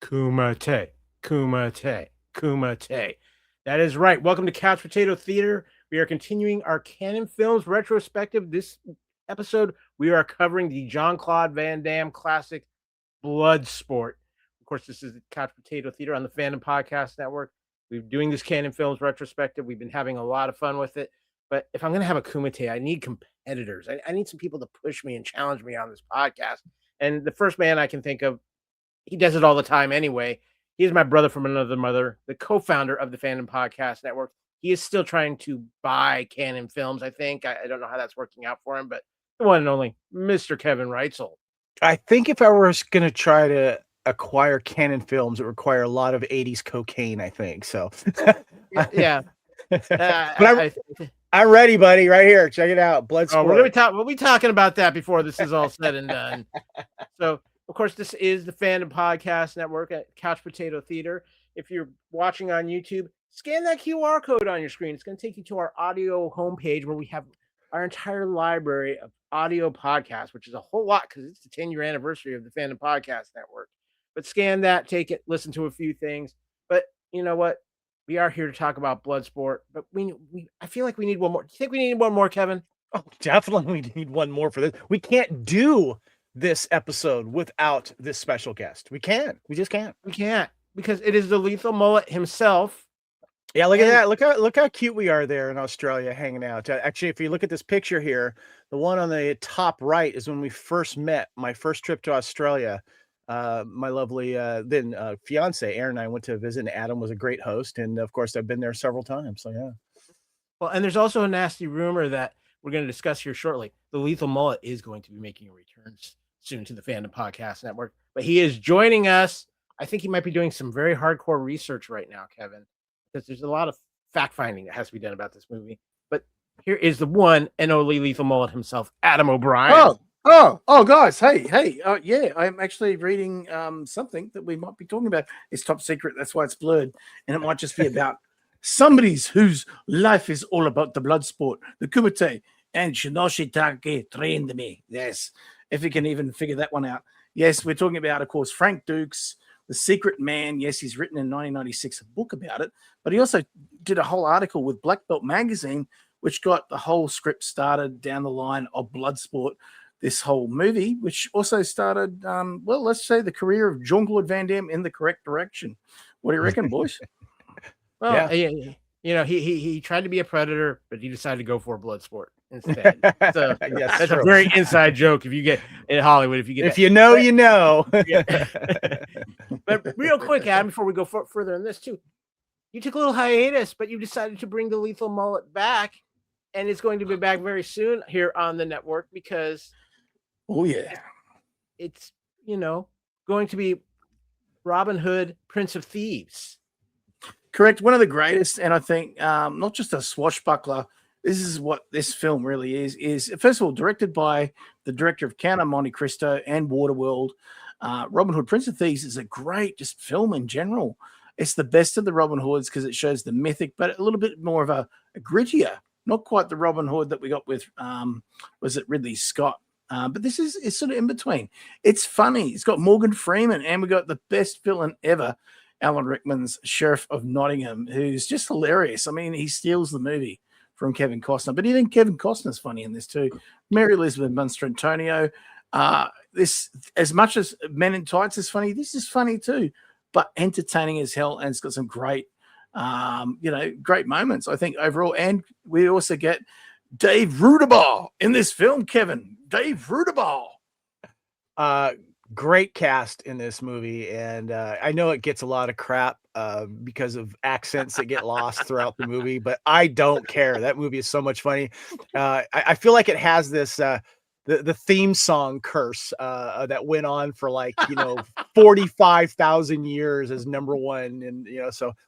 Kumite, Kumite, Kumite. That is right. Welcome to Couch Potato Theater. We are continuing our Canon Films retrospective. This episode, we are covering the Jean-Claude Van Damme classic Bloodsport. Of course, this is the Couch Potato Theater on the Fandom Podcast Network. We're doing this Canon Films retrospective. We've been having a lot of fun with it. But if I'm going to have a Kumite, I need competitors. I need some people to push me and challenge me on this podcast. And the first man I can think of, he does it all the time anyway. He is my brother from another mother, the co-founder of the Fandom Podcast Network. He is still trying to buy Canon Films, I think. I don't know how that's working out for him, but the one and only Mr. Kevin Reitzel. I think if I was going to try to acquire Canon Films, it would require a lot of 80s cocaine, I think. So, yeah. But I'm ready, buddy. Right here. Check it out. Bloodsport. We'll be talking about that before this is all said and done. So, of course, this is the Fandom Podcast Network at Couch Potato Theater. If you're watching on YouTube, scan that QR code on your screen. It's going to take you to our audio homepage where we have our entire library of audio podcasts, which is a whole lot because it's the 10-year anniversary of the Fandom Podcast Network. But scan that, take it, listen to a few things. But you know what? We are here to talk about Bloodsport, but I feel like we need one more. Do you think we need one more, Kevin? Oh, definitely we need one more for this. We can't do this episode without this special guest. We can't. We just can't. We can't because it is the Lethal Mullet himself. Yeah, look at that. Look how cute we are there in Australia hanging out. Actually, if you look at this picture here, the one on the top right is when we first met. My first trip to Australia. My lovely then fiance Aaron and I went to visit, and Adam was a great host, and of course I've been there several times. So yeah. Well, and there's also a nasty rumor that we're going to discuss here shortly. The Lethal Mullet is going to be making a return soon to the Fandom Podcast Network, but he is joining us. I think he might be doing some very hardcore research right now, Kevin, because there's a lot of fact finding that has to be done about this movie. But here is the one and only Lethal Mullet himself, Adam O'Brien. Oh, guys. Hey. Yeah, I'm actually reading something that we might be talking about. It's top secret. That's why it's blurred. And it might just be about somebody's whose life is all about the blood sport, the Kumite, and Shinoshitake trained me. Yes. If you can even figure that one out. Yes, we're talking about, of course, Frank Dux, The Secret Man. Yes, he's written in 1996 a book about it. But he also did a whole article with Black Belt Magazine, which got the whole script started down the line of Bloodsport. This whole movie, which also started, let's say the career of Jean-Claude Van Damme in the correct direction. What do you reckon, boys? Well, yeah. You know, he tried to be a predator, but he decided to go for a Bloodsport instead. So yes, that's true. A very inside joke. If you get in Hollywood, if you know, you know. But real quick, Adam, before we go further in this too, you took a little hiatus, but you decided to bring the Lethal Mullet back, and it's going to be back very soon here on the network because. Oh, yeah. It's, going to be Robin Hood, Prince of Thieves. Correct. One of the greatest, and I think not just a swashbuckler. This is what this film really is first of all, directed by the director of Count of Monte Cristo and Waterworld. Robin Hood, Prince of Thieves is a great just film in general. It's the best of the Robin Hoods because it shows the mythic, but a little bit more of a grittier, not quite the Robin Hood that we got with, was it Ridley Scott? But this is sort of in between. It's funny. It's got Morgan Freeman, and we got the best villain ever, Alan Rickman's Sheriff of Nottingham, who's just hilarious. I mean, he steals the movie from Kevin Costner, but even Kevin Costner's funny in this too. Mary Elizabeth Mastrantonio. This, as much as Men in Tights is funny, this is funny too, but entertaining as hell, and it's got some great, great moments, I think, overall. And we also get Dave Rudabaugh in this film, Kevin. Dave Rudabaugh. Great cast in this movie, and I know it gets a lot of crap because of accents that get lost throughout the movie, but I don't care. That movie is so much funny. I feel like it has this the theme song curse that went on for 45,000 years as number one, and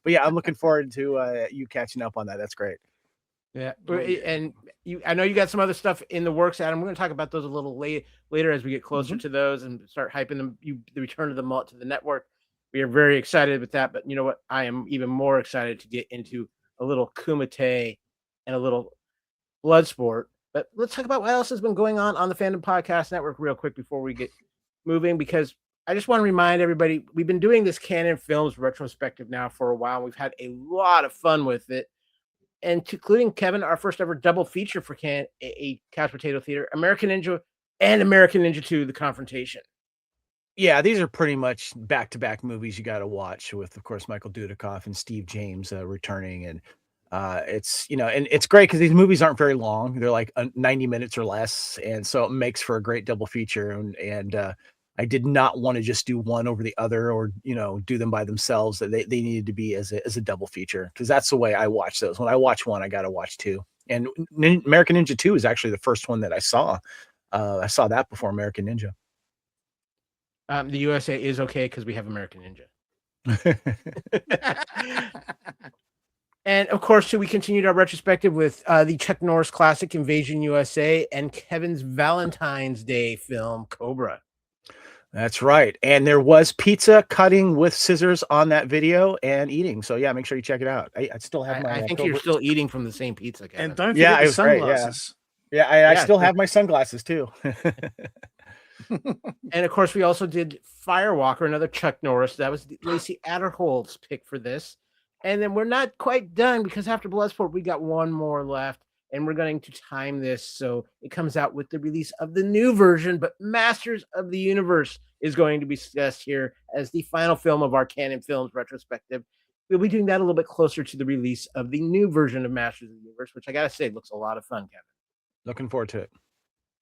but yeah, I'm looking forward to you catching up on that. That's great. Yeah, and I know you got some other stuff in the works, Adam. We're going to talk about those a little later as we get closer to those and start hyping them. The return of the mullet to the network. We are very excited with that, but you know what? I am even more excited to get into a little Kumite and a little Bloodsport. But let's talk about what else has been going on the Fandom Podcast Network real quick before we get moving, because I just want to remind everybody, we've been doing this Canon Films retrospective now for a while. We've had a lot of fun with it. And including Kevin, our first ever double feature for a Couch Potato Theater, American Ninja and American Ninja 2, The Confrontation. Yeah, these are pretty much back-to-back movies you got to watch with, of course, Michael Dudikoff and Steve James returning. And it's, and it's great because these movies aren't very long. They're like 90 minutes or less. And so it makes for a great double feature. And I did not want to just do one over the other or, do them by themselves. They needed to be as a double feature because that's the way I watch those. When I watch one, I got to watch two. And American Ninja 2 is actually the first one that I saw. I saw that before American Ninja. The USA is okay because we have American Ninja. And of course, we continued our retrospective with the Chuck Norris classic Invasion USA and Kevin's Valentine's Day film Cobra. That's right. And there was pizza cutting with scissors on that video and eating. So yeah, make sure you check it out. I still have my. I think you're still eating from the same pizza, Kevin. And don't forget the sunglasses. Great, yeah, I still have my sunglasses too. And of course, we also did Firewalker, another Chuck Norris. That was Lacey Adderhold's pick for this. And then we're not quite done because after Bloodsport, we got one more left. And we're going to time this so it comes out with the release of the new version. But Masters of the Universe is going to be discussed here as the final film of our Canon Films retrospective. We'll be doing that a little bit closer to the release of the new version of Masters of the Universe, which I got to say looks a lot of fun, Kevin. Looking forward to it.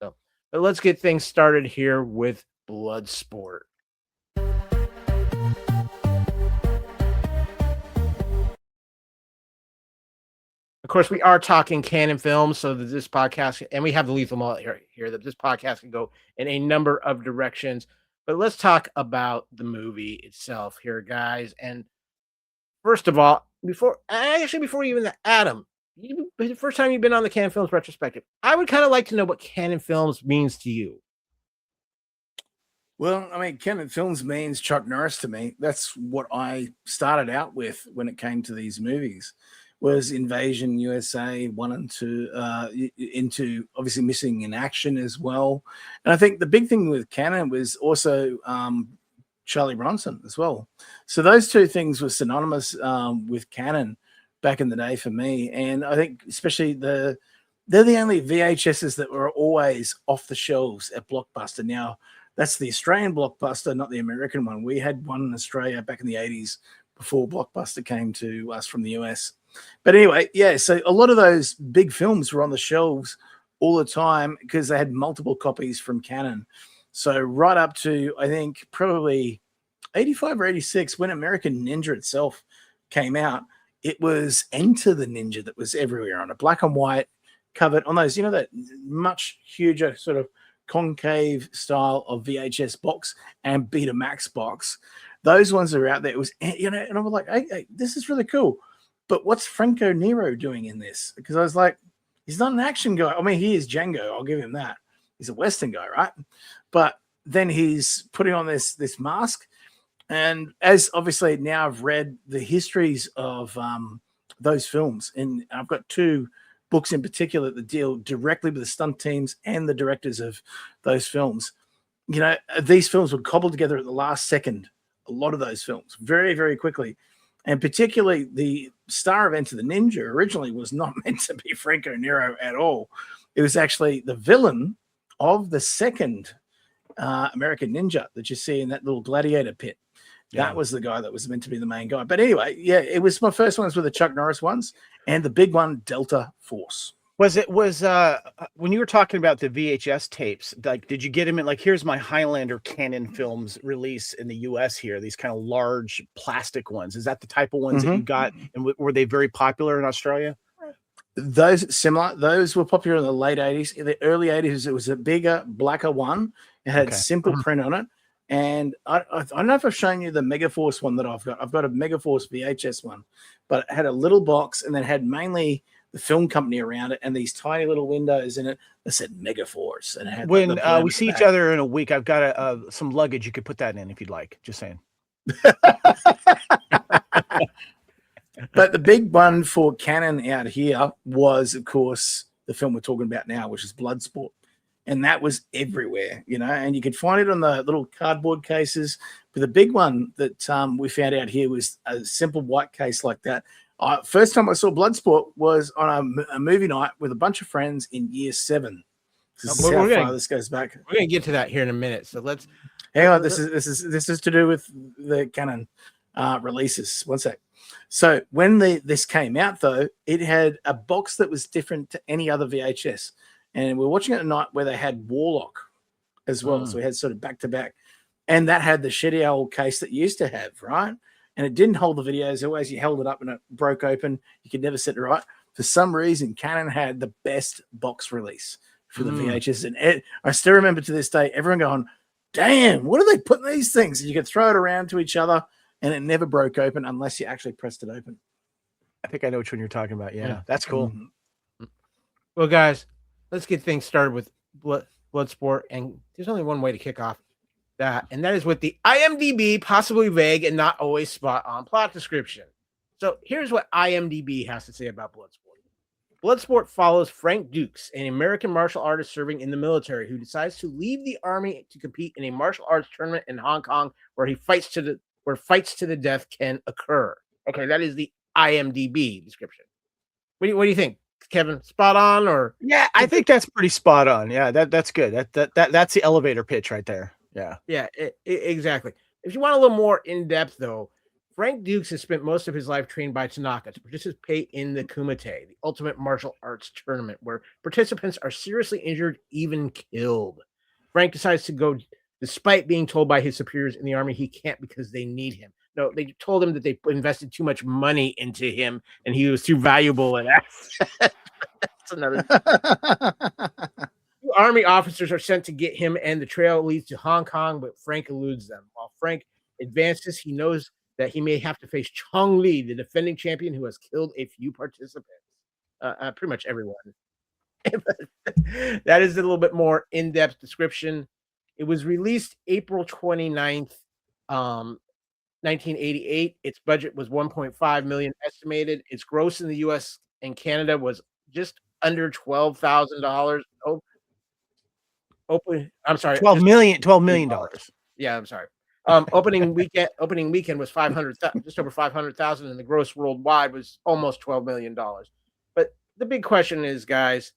But let's get things started here with Bloodsport. Of course, we are talking Canon Films, so that this podcast, and we have the lethal mullet here, that this podcast can go in a number of directions. But let's talk about the movie itself here, guys. And first of all, before we even Adam, the first time you've been on the Canon Films retrospective, I would kind of like to know what Canon Films means to you. Well, I mean, Canon Films means Chuck Norris to me. That's what I started out with when it came to these movies, was Invasion USA 1 and 2, into obviously Missing in Action as well. And I think the big thing with Canon was also Charlie Bronson as well. So those two things were synonymous with Canon back in the day for me. And I think especially they're the only VHSs that were always off the shelves at Blockbuster. Now, that's the Australian Blockbuster, not the American one. We had one in Australia back in the 80s before Blockbuster came to us from the US. But anyway, yeah, so a lot of those big films were on the shelves all the time because they had multiple copies from Canon. So right up to, I think, probably 85 or 86, when American Ninja itself came out, it was Enter the Ninja that was everywhere on a black and white covered on those, that much huger sort of concave style of VHS box and Betamax box. Those ones are out there. It was, and I was like, hey, this is really cool. But what's Franco Nero doing in this? Because I was like, he's not an action guy. I mean, he is Django. I'll give him that. He's a Western guy, right? But then he's putting on this mask. And as obviously now I've read the histories of those films, and I've got two books in particular that deal directly with the stunt teams and the directors of those films. These films were cobbled together at the last second. A lot of those films very, very quickly. And particularly the star of Enter the Ninja originally was not meant to be Franco Nero at all. It was actually the villain of the second American Ninja that you see in that little gladiator pit. Yeah. That was the guy that was meant to be the main guy. But anyway, yeah, it was my first ones were the Chuck Norris ones, and the big one, Delta Force. Was when you were talking about the VHS tapes, like, did you get them in, like, here's my Highlander Canon Films release in the US here, these kind of large plastic ones? Is that the type of ones that you got? And were they very popular in Australia? Those similar. Those were popular in the late 80s. In the early 80s, it was a bigger, blacker one. It had simple print on it. And I don't know if I've shown you the Megaforce one that I've got. I've got a Megaforce VHS one, but it had a little box and then had mainly the film company around it and these tiny little windows in it that said Megaforce. And it had when we see each other in a week, I've got some luggage. You could put that in if you'd like. Just saying. But the big one for Canon out here was, of course, the film we're talking about now, which is Bloodsport. and that was everywhere, and you could find it on the little cardboard cases. But the big one that we found out here was a simple white case like that. First time I saw Bloodsport was on a movie night with a bunch of friends in year 7. This is how far this goes back. We're gonna get to that here in a minute. So let's hang on. This is to do with the canon releases. One sec. So when this came out, though, it had a box that was different to any other VHS, and we were watching it at night where they had Warlock as well. So we had sort of back to back, and that had the shitty old case that you used to have, right? And it didn't hold the videos. Always you held it up and it broke open. You could never set it right. For some reason, Canon had the best box release for the VHS. And I still remember to this day, everyone going, damn, what are they putting these things? And you could throw it around to each other and it never broke open unless you actually pressed it open. I think I know which one you're talking about. Yeah. That's cool. Well, guys, let's get things started with Bloodsport. And there's only one way to kick off that, and that is with the IMDb possibly vague and not always spot on plot description. So here's what IMDb has to say about Bloodsport. Bloodsport follows Frank Dux, an American martial artist serving in the military who decides to leave the army to compete in a martial arts tournament in Hong Kong where fights to the death can occur. Okay, that is the IMDb description. What do you think, Kevin? Spot on? Or yeah, I think that's pretty spot on. Yeah, that's good. That's the elevator pitch right there. Yeah, exactly. If you want a little more in depth, though, Frank Dux has spent most of his life trained by Tanaka to participate in the Kumite, the ultimate martial arts tournament, where participants are seriously injured, even killed. Frank decides to go, despite being told by his superiors in the army he can't because they need him. No, they told him that they invested too much money into him and he was too valuable. And that's another. Army officers are sent to get him, and the trail leads to Hong Kong, but Frank eludes them. While Frank advances, he knows that he may have to face Chong Li, the defending champion who has killed a few participants. Pretty much everyone. That is a little bit more in-depth description. It was released April 29th, 1988. Its budget was $1.5 million estimated. Its gross in the U.S. and Canada was just under $12,000. $12 million. Yeah, I'm sorry. Opening weekend was 500,000, just over 500,000, and the gross worldwide was almost $12 million. But the big question is, guys,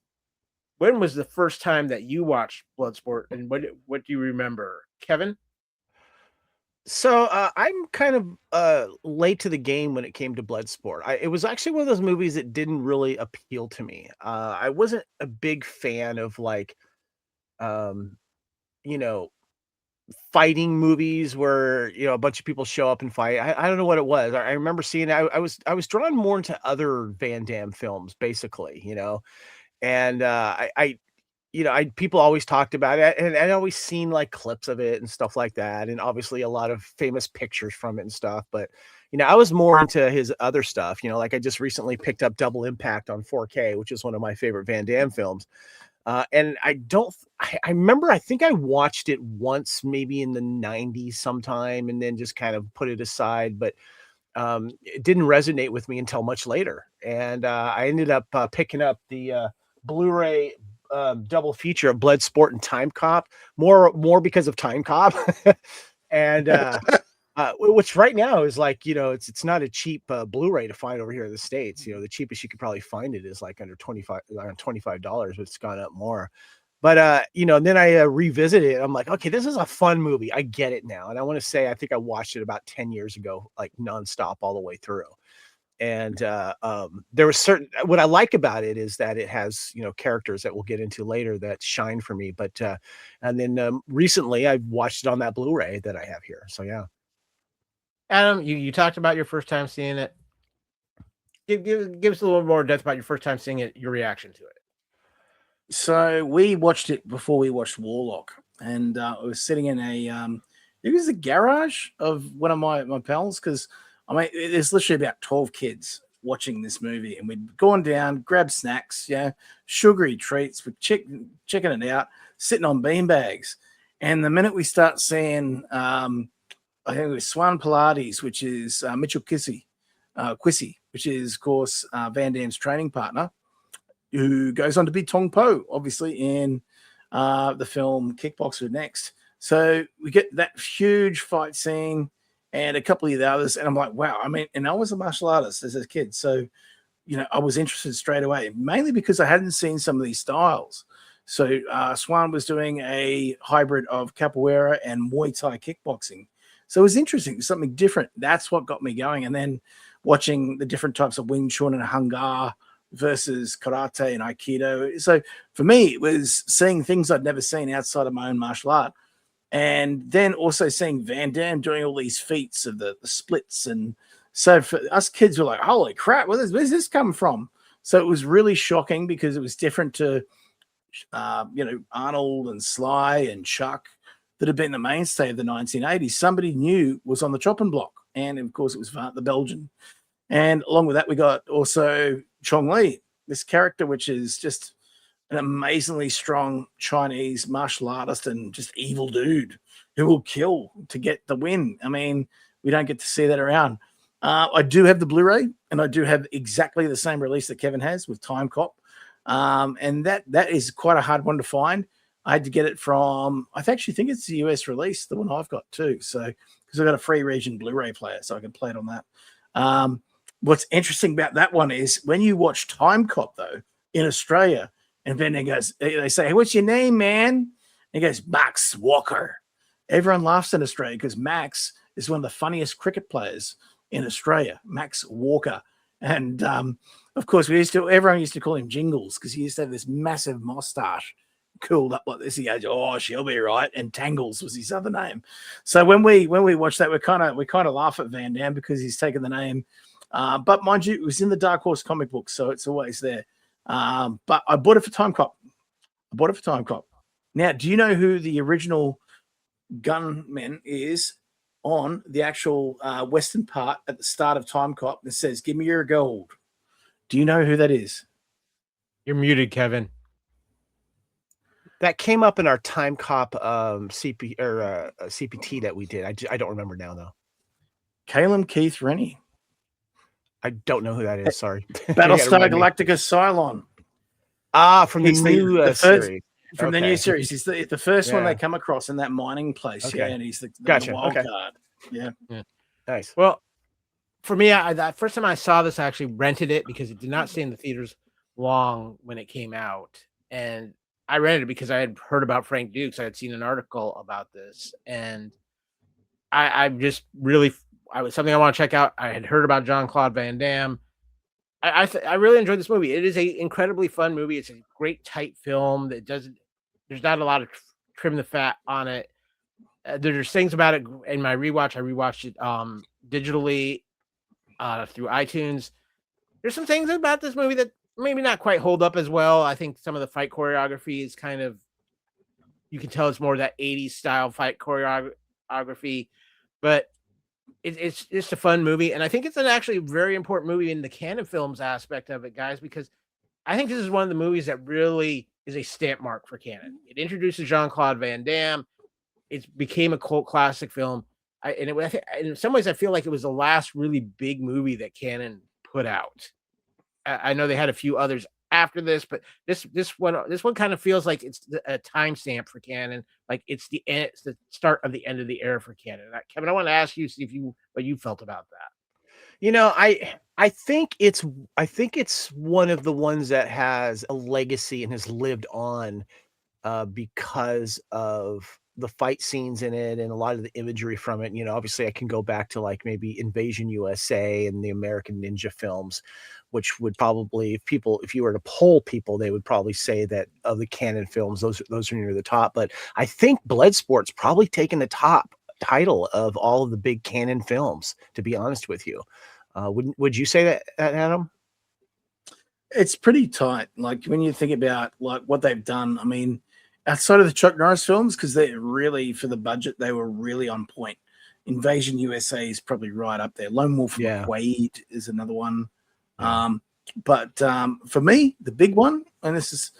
when was the first time that you watched Bloodsport, and what do you remember, Kevin? So I'm kind of late to the game when it came to Bloodsport. It was actually one of those movies that didn't really appeal to me. I wasn't a big fan of fighting movies where a bunch of people show up and fight. I don't know what it was. I remember seeing I was drawn more into other Van Damme films, basically, and people always talked about it, and I'd always seen clips of it and stuff like that, and obviously a lot of famous pictures from it and stuff. But I was more into his other stuff. I just recently picked up Double Impact on 4K, which is one of my favorite Van Damme films. And I remember, I think I watched it once, maybe in the 90s sometime, and then just kind of put it aside, but it didn't resonate with me until much later. And I ended up picking up the Blu-ray double feature of Bloodsport and Time Cop, more because of Time Cop. And which right now is it's not a cheap Blu-ray to find over here in the States. The cheapest you could probably find it is under $25, but it's gone up more. But then I revisited it. I'm like, okay, this is a fun movie. I get it now. And I want to say, I think I watched it about 10 years ago, nonstop all the way through. And there was what I like about it is that it has, characters that we'll get into later that shine for me. But and then recently I watched it on that Blu-ray that I have here. So yeah. Adam, you talked about your first time seeing it. Give us a little more depth about your first time seeing it, your reaction to it. So we watched it before we watched Warlock, and I was sitting in it was the garage of one of my pals, because there's literally about 12 kids watching this movie, and we'd gone down, grabbed snacks, sugary treats, we're checking it out, sitting on beanbags, and the minute we start seeing I think it was Swan Pilates, which is Mitchell Quissy, which is, of course, Van Damme's training partner, who goes on to be Tong Po, obviously, in the film Kickboxer next. So we get that huge fight scene and a couple of the others, and I'm like, wow. I mean, and I was a martial artist as a kid, so I was interested straight away, mainly because I hadn't seen some of these styles. So Swan was doing a hybrid of capoeira and Muay Thai kickboxing. So it was interesting, something different. That's what got me going. And then watching the different types of Wing Chun and Hung Gar versus karate and Aikido. So for me, it was seeing things I'd never seen outside of my own martial art. And then also seeing Van Damme doing all these feats of the splits. And so for us kids, were like, holy crap, where's this come from? So it was really shocking because it was different to, Arnold and Sly and Chuck that had been the mainstay of the 1980s. Somebody new was on the chopping block. And of course, it was the Belgian. And along with that, we got also Chong Li, this character, which is just an amazingly strong Chinese martial artist and just evil dude who will kill to get the win. I mean, we don't get to see that around. I do have the Blu-ray, and I do have exactly the same release that Kevin has with Time Cop. And that is quite a hard one to find. I had to get it from, I actually think it's the US release, the one I've got too. So, because I've got a free region Blu-ray player, so I can play it on that. What's interesting about that one is when you watch Time Cop, though, in Australia, and then they say, hey, what's your name, man? And he goes, Max Walker. Everyone laughs in Australia because Max is one of the funniest cricket players in Australia, Max Walker. And of course, everyone used to call him Jingles because he used to have this massive mustache cooled up like this. He goes, oh, she'll be right. And Tangles was his other name. So when we watch that, we kind of laugh at Van Damme because he's taken the name. But mind you, it was in the Dark Horse comic book, so it's always there. But I bought it for Time Cop. Now, do you know who the original gunman is on the actual western part at the start of Time Cop that says, give me your gold? Do you know who that is? You're muted, Kevin. That came up in our Time Cop CPT that we did. I don't remember now, though. Caleb Keith Rennie. I don't know who that is. Sorry. Battlestar Galactica Cylon. From the new series. From the new series. He's the first one they come across in that mining place. Okay. Yeah, and he's the wild card. Yeah. Nice. Well, for me, the first time I saw this, I actually rented it because it did not stay in the theaters long when it came out. And I rented it because I had heard about Frank Dux. I had seen an article about this. And I just really... I was something I want to check out. I had heard about Jean-Claude Van Damme. I really enjoyed this movie. It is an incredibly fun movie. It's a great tight film that there's not a lot of trim the fat on it. There's things about it in my rewatch. I rewatched it digitally through iTunes. There's some things about this movie that maybe not quite hold up as well. I think some of the fight choreography is kind of, you can tell it's more that 80s style fight choreography, but it's just a fun movie, and I think it's an actually very important movie in the canon films aspect of it, guys, because I think this is one of the movies that really is a stamp mark for canon. It introduces Jean-Claude Van Damme. It became a cult classic film. In some ways, I feel like it was the last really big movie that canon put out. I know they had a few others after this, but this one kind of feels like it's a timestamp for canon. Like it's the start of the end of the era for canon. Kevin, I want to ask you, see what you felt about that. I think it's one of the ones that has a legacy and has lived on because of the fight scenes in it and a lot of the imagery from it. Obviously I can go back to like maybe Invasion USA and the American Ninja films, which would probably, if you were to poll people, they would probably say that of the canon films, those are near the top. But I think Bloodsport's probably taken the top title of all of the big canon films, to be honest with you. Would you say that, Adam? It's pretty tight. Like when you think about like what they've done, I mean, outside of the Chuck Norris films, because they're really, for the budget, they were really on point. Invasion USA is probably right up there. Lone Wolf from Wade is another one. But for me, the big one, and this is,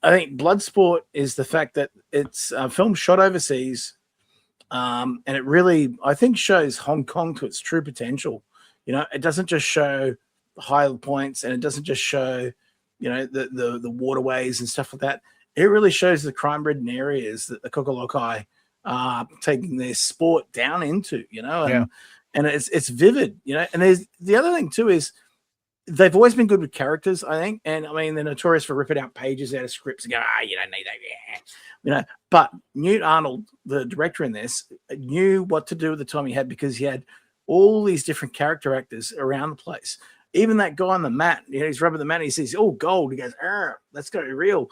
I think Bloodsport is the fact that it's a film shot overseas, and it really, I think, shows Hong Kong to its true potential. It doesn't just show the high points, and it doesn't just show, the waterways and stuff like that. it really shows the crime-ridden areas that the Kokolokai are taking their sport down into, and it's vivid, And there's the other thing too is they've always been good with characters, I think, and I mean they're notorious for ripping out pages out of scripts and go, you don't need that, But Newt Arnold, the director in this, knew what to do at the time he had because he had all these different character actors around the place. Even that guy on the mat, he's rubbing the mat and he says, "Oh, gold." He goes, "That's got to be real."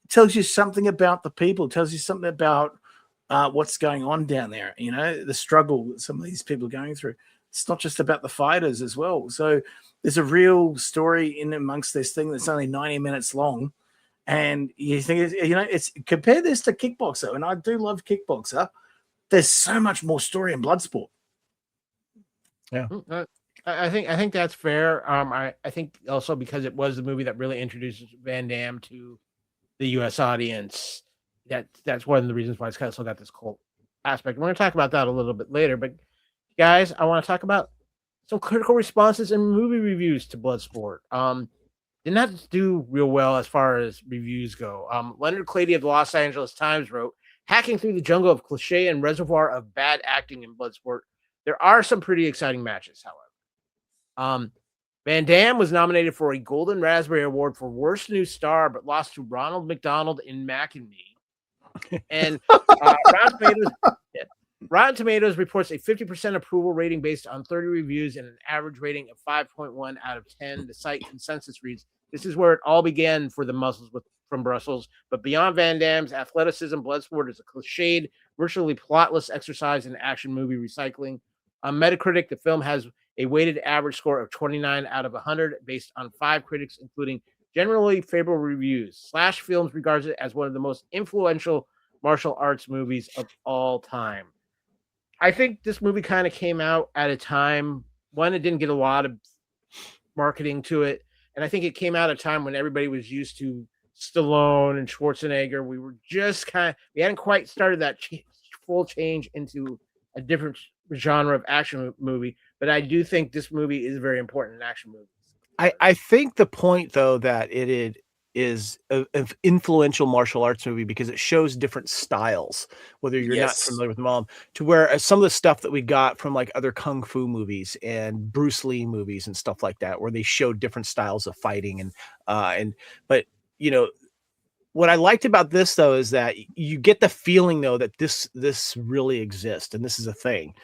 It tells you something about the people, tells you something about what's going on down there, the struggle that some of these people are going through. It's not just about the fighters as well. So there's a real story in amongst this thing that's only 90 minutes long. And you think, it's compare this to Kickboxer. And I do love Kickboxer. There's so much more story in Bloodsport. Yeah. I think that's fair. I think also because it was the movie that really introduces Van Damme to the U.S. audience. That's one of the reasons why it's kind of still got this cult aspect. We're going to talk about that a little bit later. But guys, I want to talk about some critical responses and movie reviews to Bloodsport. Did not do real well as far as reviews go. Leonard Clady of the Los Angeles Times wrote, "Hacking through the jungle of cliche and reservoir of bad acting in Bloodsport, there are some pretty exciting matches, however." Van Damme was nominated for a Golden Raspberry Award for Worst New Star, but lost to Ronald McDonald in Mac and Me. And Rotten Tomatoes reports a 50% approval rating based on 30 reviews and an average rating of 5.1 out of 10. The site consensus reads, "This is where it all began for the muscles from Brussels, but beyond Van Damme's athleticism, Bloodsport is a cliched, virtually plotless exercise in action movie recycling." On Metacritic, the film has a weighted average score of 29 out of 100 based on 5 critics, including generally favorable reviews. Slash Films regards it as one of the most influential martial arts movies of all time. I think this movie kind of came out at a time when it didn't get a lot of marketing to it. And I think it came out at a time when everybody was used to Stallone and Schwarzenegger. We were just we hadn't quite started that full change into a different genre of action movie. But I do think this movie is very important in action movies. I think the point, though, that it is an influential martial arts movie because it shows different styles, whether you're not familiar with them all, to where some of the stuff that we got from like other kung fu movies and Bruce Lee movies and stuff like that, where they showed different styles of fighting but what I liked about this though is that you get the feeling though that this really exists and this is a thing,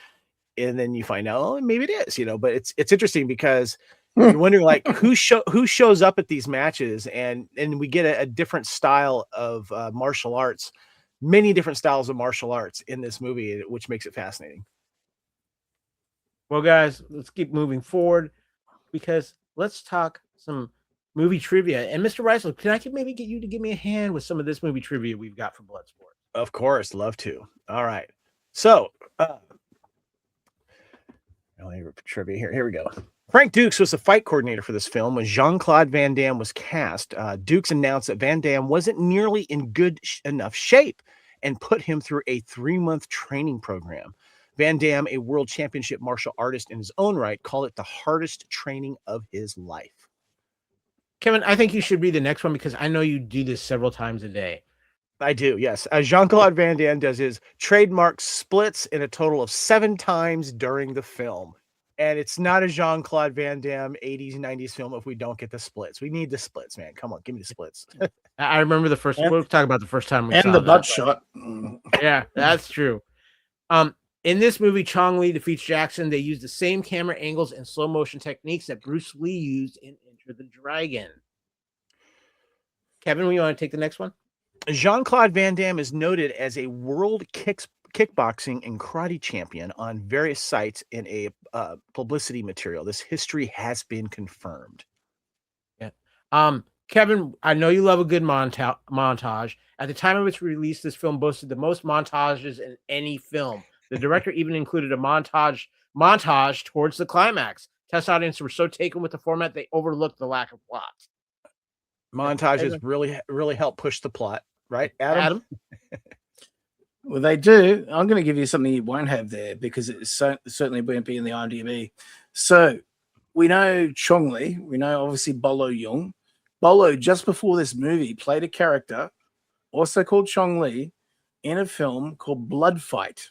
and then you find out, oh, maybe it is, but it's interesting because you're wondering like who shows up at these matches, and we get a different style of martial arts, many different styles of martial arts in this movie, which makes it fascinating. Well, guys, let's keep moving forward because let's talk some movie trivia. And Mr. Reisler, can I maybe get you to give me a hand with some of this movie trivia we've got for Bloodsport? Of course, love to. All right, so trivia here we go. Frank Dux was the fight coordinator for this film. When Jean-Claude Van Damme was cast, Dux announced that Van Damme wasn't nearly in good enough shape and put him through a 3-month training program. Van Damme, a world championship martial artist in his own right, called it the hardest training of his life. Kevin, I think you should be the next one because I know you do this several times a day. I do, yes. Jean-Claude Van Damme does his trademark splits in a total of 7 times during the film. And it's not a Jean-Claude Van Damme 80s, 90s film if we don't get the splits. We need the splits, man. Come on, give me the splits. I remember the first one. We'll talk about the first time we saw and the butt shot. Yeah, that's true. In this movie, Chong Li defeats Jackson. They use the same camera angles and slow motion techniques that Bruce Lee used in Enter the Dragon. Kevin, you want to take the next one? Jean-Claude Van Damme is noted as a world kickboxing and karate champion on various sites in a publicity material. This history has been confirmed. Yeah. Kevin, I know you love a good montage. At the time of its release, this film boasted the most montages in any film. The director even included a montage towards the climax. Test audiences were so taken with the format they overlooked the lack of plot. Montages really help push the plot, right, Adam? Well, they do. I'm going to give you something you won't have there because it's certainly won't be in the IMDb. So we know Chong Li. We know obviously Bolo Yeung. Bolo, just before this movie, played a character also called Chong Li, in a film called Blood Fight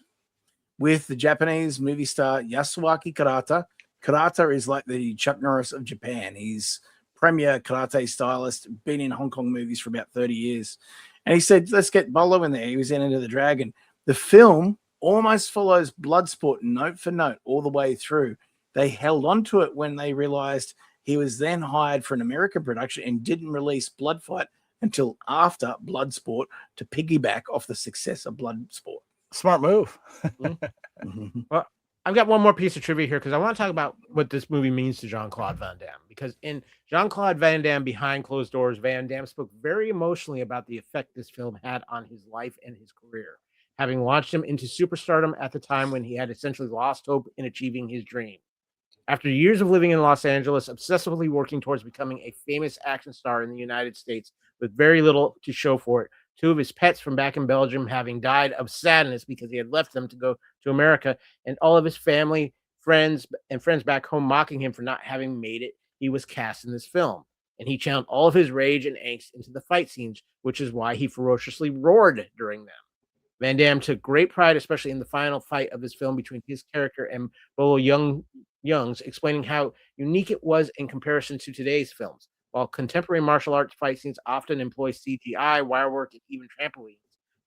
with the Japanese movie star Yasuaki Karata. Karata is like the Chuck Norris of Japan. He's premier karate stylist, been in Hong Kong movies for about 30 years. And he said, let's get Bolo in there. He was in Enter the Dragon. The film almost follows Bloodsport note for note all the way through. They held on to it when they realized he was then hired for an American production and didn't release Blood Fight until after Bloodsport to piggyback off the success of Bloodsport. Smart move. Well, I've got one more piece of trivia here because I want to talk about what this movie means to Jean-Claude Van Damme. Because in Jean-Claude Van Damme Behind Closed Doors, Van Damme spoke very emotionally about the effect this film had on his life and his career, having launched him into superstardom at the time when he had essentially lost hope in achieving his dream. After years of living in Los Angeles, obsessively working towards becoming a famous action star in the United States with very little to show for it, two of his pets from back in Belgium having died of sadness because he had left them to go to America, and all of his family, friends back home mocking him for not having made it, he was cast in this film. And he channeled all of his rage and angst into the fight scenes, which is why he ferociously roared during them. Van Damme took great pride, especially in the final fight of this film between his character and Bolo Yeung's, explaining how unique it was in comparison to today's films. While contemporary martial arts fight scenes often employ CGI, wirework, and even trampolines,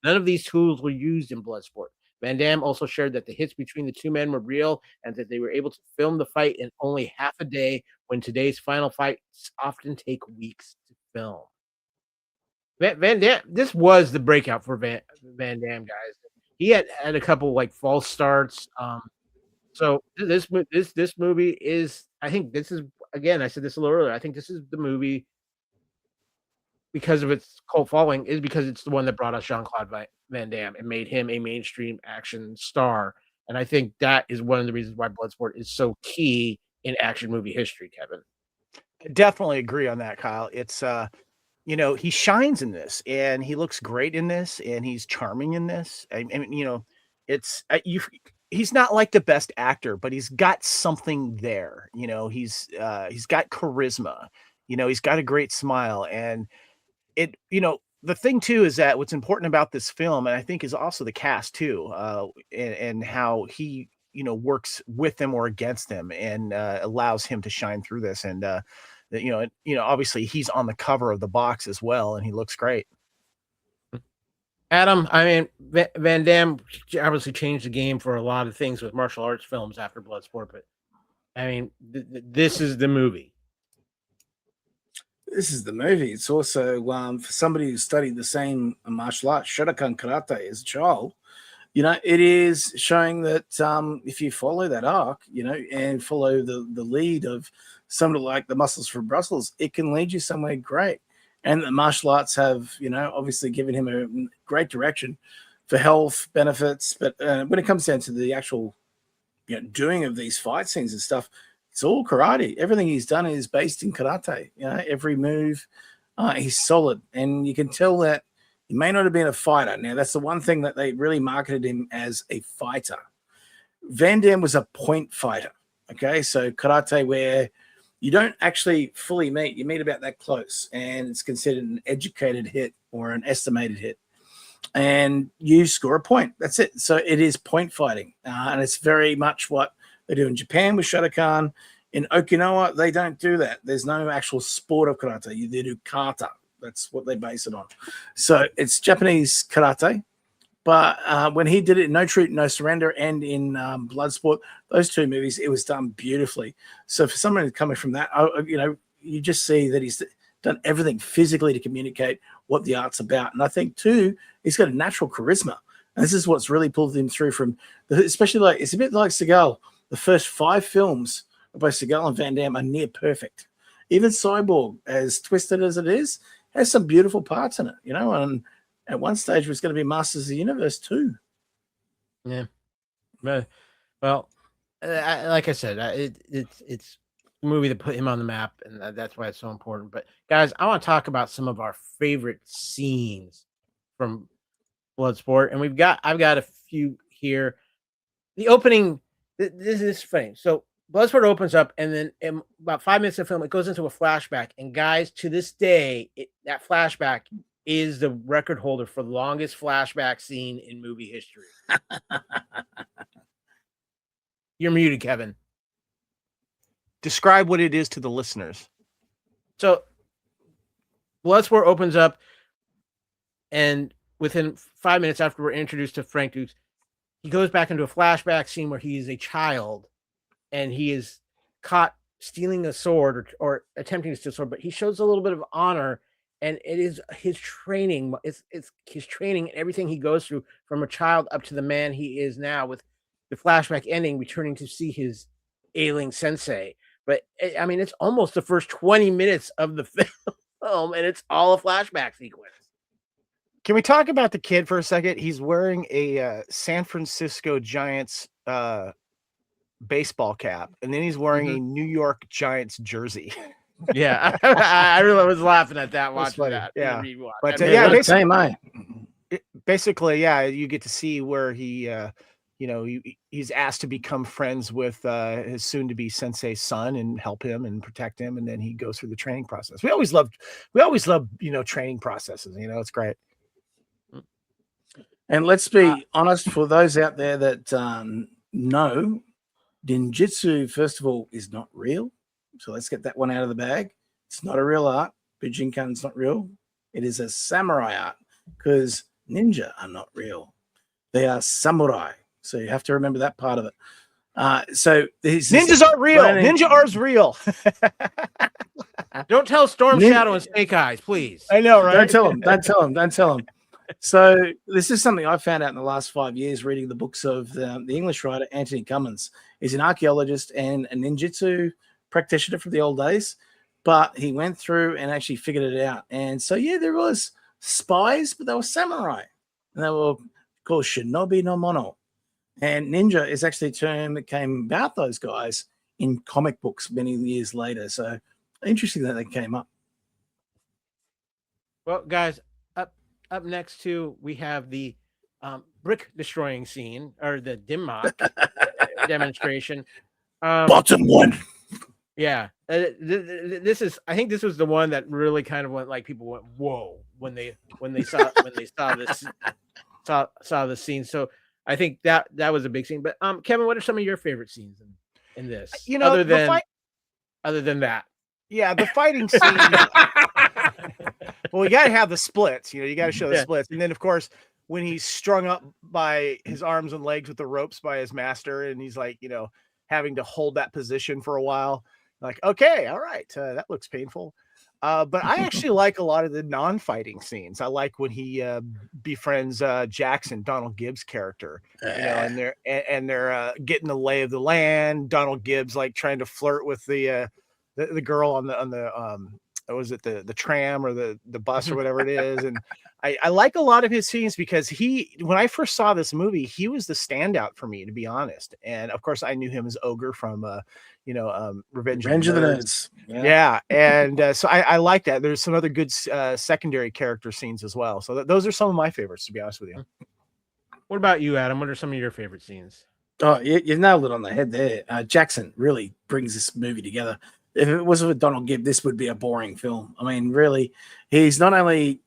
none of these tools were used in Bloodsport. Van Damme also shared that the hits between the two men were real and that they were able to film the fight in only half a day when today's final fights often take weeks to film. Van Damme, this was the breakout for Van Damme, guys. He had a couple like false starts. So this movie is, I think this is, again, I said this a little earlier, I think this is the movie, because of its cult following, is because it's the one that brought us Jean-Claude Van Damme and made him a mainstream action star. And I think that is one of the reasons why Bloodsport is so key in action movie history, Kevin. I definitely agree on that, Kyle. It's he shines in this, and he looks great in this, and he's charming in this. I mean, it's he's not like the best actor, but he's got something there. He's got charisma. He's got a great smile, and the thing too is that what's important about this film, and I think is also the cast too, and how he works with them or against them, and allows him to shine through this. And obviously he's on the cover of the box as well, and he looks great. Adam, I mean, Van Damme obviously changed the game for a lot of things with martial arts films after Bloodsport, but I mean, this is the movie. This is the movie. It's also for somebody who studied the same martial arts, Shotokan karate, as a child. It is showing that if you follow that arc, and follow the lead of somebody like the Muscles from Brussels, it can lead you somewhere great. And the martial arts have, obviously given him a great direction for health benefits. But when it comes down to the actual, doing of these fight scenes and stuff, it's all karate. Everything he's done is based in karate. Every move, he's solid. And you can tell that he may not have been a fighter. Now, that's the one thing that they really marketed him as, a fighter. Van Damme was a point fighter. Okay, so karate where you don't actually fully meet. You meet about that close, and it's considered an educated hit or an estimated hit. And you score a point. That's it. So it is point fighting. And it's very much what they do in Japan with Shotokan. In Okinawa, they don't do that. There's no actual sport of karate. They do kata. That's what they base it on. So it's Japanese karate. But when he did it in No Truth, No Surrender and in Bloodsport, those two movies, it was done beautifully. So for someone coming from that, you just see that he's done everything physically to communicate what the art's about. And I think, too, he's got a natural charisma. And this is what's really pulled him through from, especially it's a bit like Seagal. The first 5 films by Seagal and Van Damme are near perfect. Even Cyborg, as twisted as it is, has some beautiful parts in it, and at one stage was going to be Masters of the Universe too. Yeah. Well, like I said, it's a movie that put him on the map, and that's why it's so important. But guys, I want to talk about some of our favorite scenes from Bloodsport, and I've got a few here. The opening, this is funny. So Bloodsport opens up, and then in about 5 minutes of film, it goes into a flashback. And guys, to this day, that flashback is the record holder for the longest flashback scene in movie history. You're muted, Kevin. Describe what it is to the listeners. So Bloodsport opens up, and within 5 minutes after we're introduced to Frank Dux, he goes back into a flashback scene where he is a child and he is caught stealing a sword or attempting to steal a sword, but he shows a little bit of honor, and it is his training. It's his training and everything he goes through from a child up to the man he is now, with the flashback ending, returning to see his ailing sensei. But I mean, it's almost the first 20 minutes of the film, and it's all a flashback sequence. Can we talk about the kid for a second? He's wearing a San Francisco Giants baseball cap, and then he's wearing a New York Giants jersey. Yeah, I really was laughing at that, watching that. Yeah, but basically, yeah, you get to see where he, he's asked to become friends with his soon-to-be sensei son and help him and protect him, and then he goes through the training process. We always love, training processes. It's great. And let's be honest, for those out there that know, ninjutsu, first of all, is not real. So let's get that one out of the bag. It's not a real art. Bujinkan's not real. It is a samurai art, because ninja are not real. They are samurai. So you have to remember that part of it. So ninjas aren't real. Ninja art's real. Don't tell Storm Shadow and Snake Eyes, please. I know, right? Don't tell them. So this is something I found out in the last 5 years reading the books of the English writer Anthony Cummins. He's an archaeologist and a ninjutsu practitioner from the old days, but he went through and actually figured it out. And so, yeah, there was spies, but they were samurai, and they were called shinobi no mono. And ninja is actually a term that came about those guys in comic books many years later. So interesting that they came up. Well, guys, up next too, we have the brick destroying scene, or the Dimmock demonstration. Bottom one. Yeah, this is. I think this was the one that really kind of went, like, people went whoa when they saw this saw the scene. So I think that was a big scene. But Kevin, what are some of your favorite scenes in this? Other than that. Yeah, the fighting scene. Well, you got to have the splits. You got to show the splits, and then of course when he's strung up by his arms and legs with the ropes by his master, and he's like, having to hold that position for a while. Like, okay, all right, that looks painful. But I actually like a lot of the non-fighting scenes. I like when he befriends Jackson, Donald Gibb's character, and they're getting the lay of the land. Donald Gibb's like trying to flirt with the girl on the was it the tram or the bus or whatever it is. And I like a lot of his scenes because when I first saw this movie, he was the standout for me, to be honest. And of course I knew him as Ogre from Revenge of the Nerds. Yeah. And so I like that. There's some other good secondary character scenes as well. So those are some of my favorites, to be honest with you. What about you, Adam? What are some of your favorite scenes? Oh, you nailed it on the head there. Jackson really brings this movie together. If it wasn't for Donald Gibb, this would be a boring film. I mean, really, he's not only,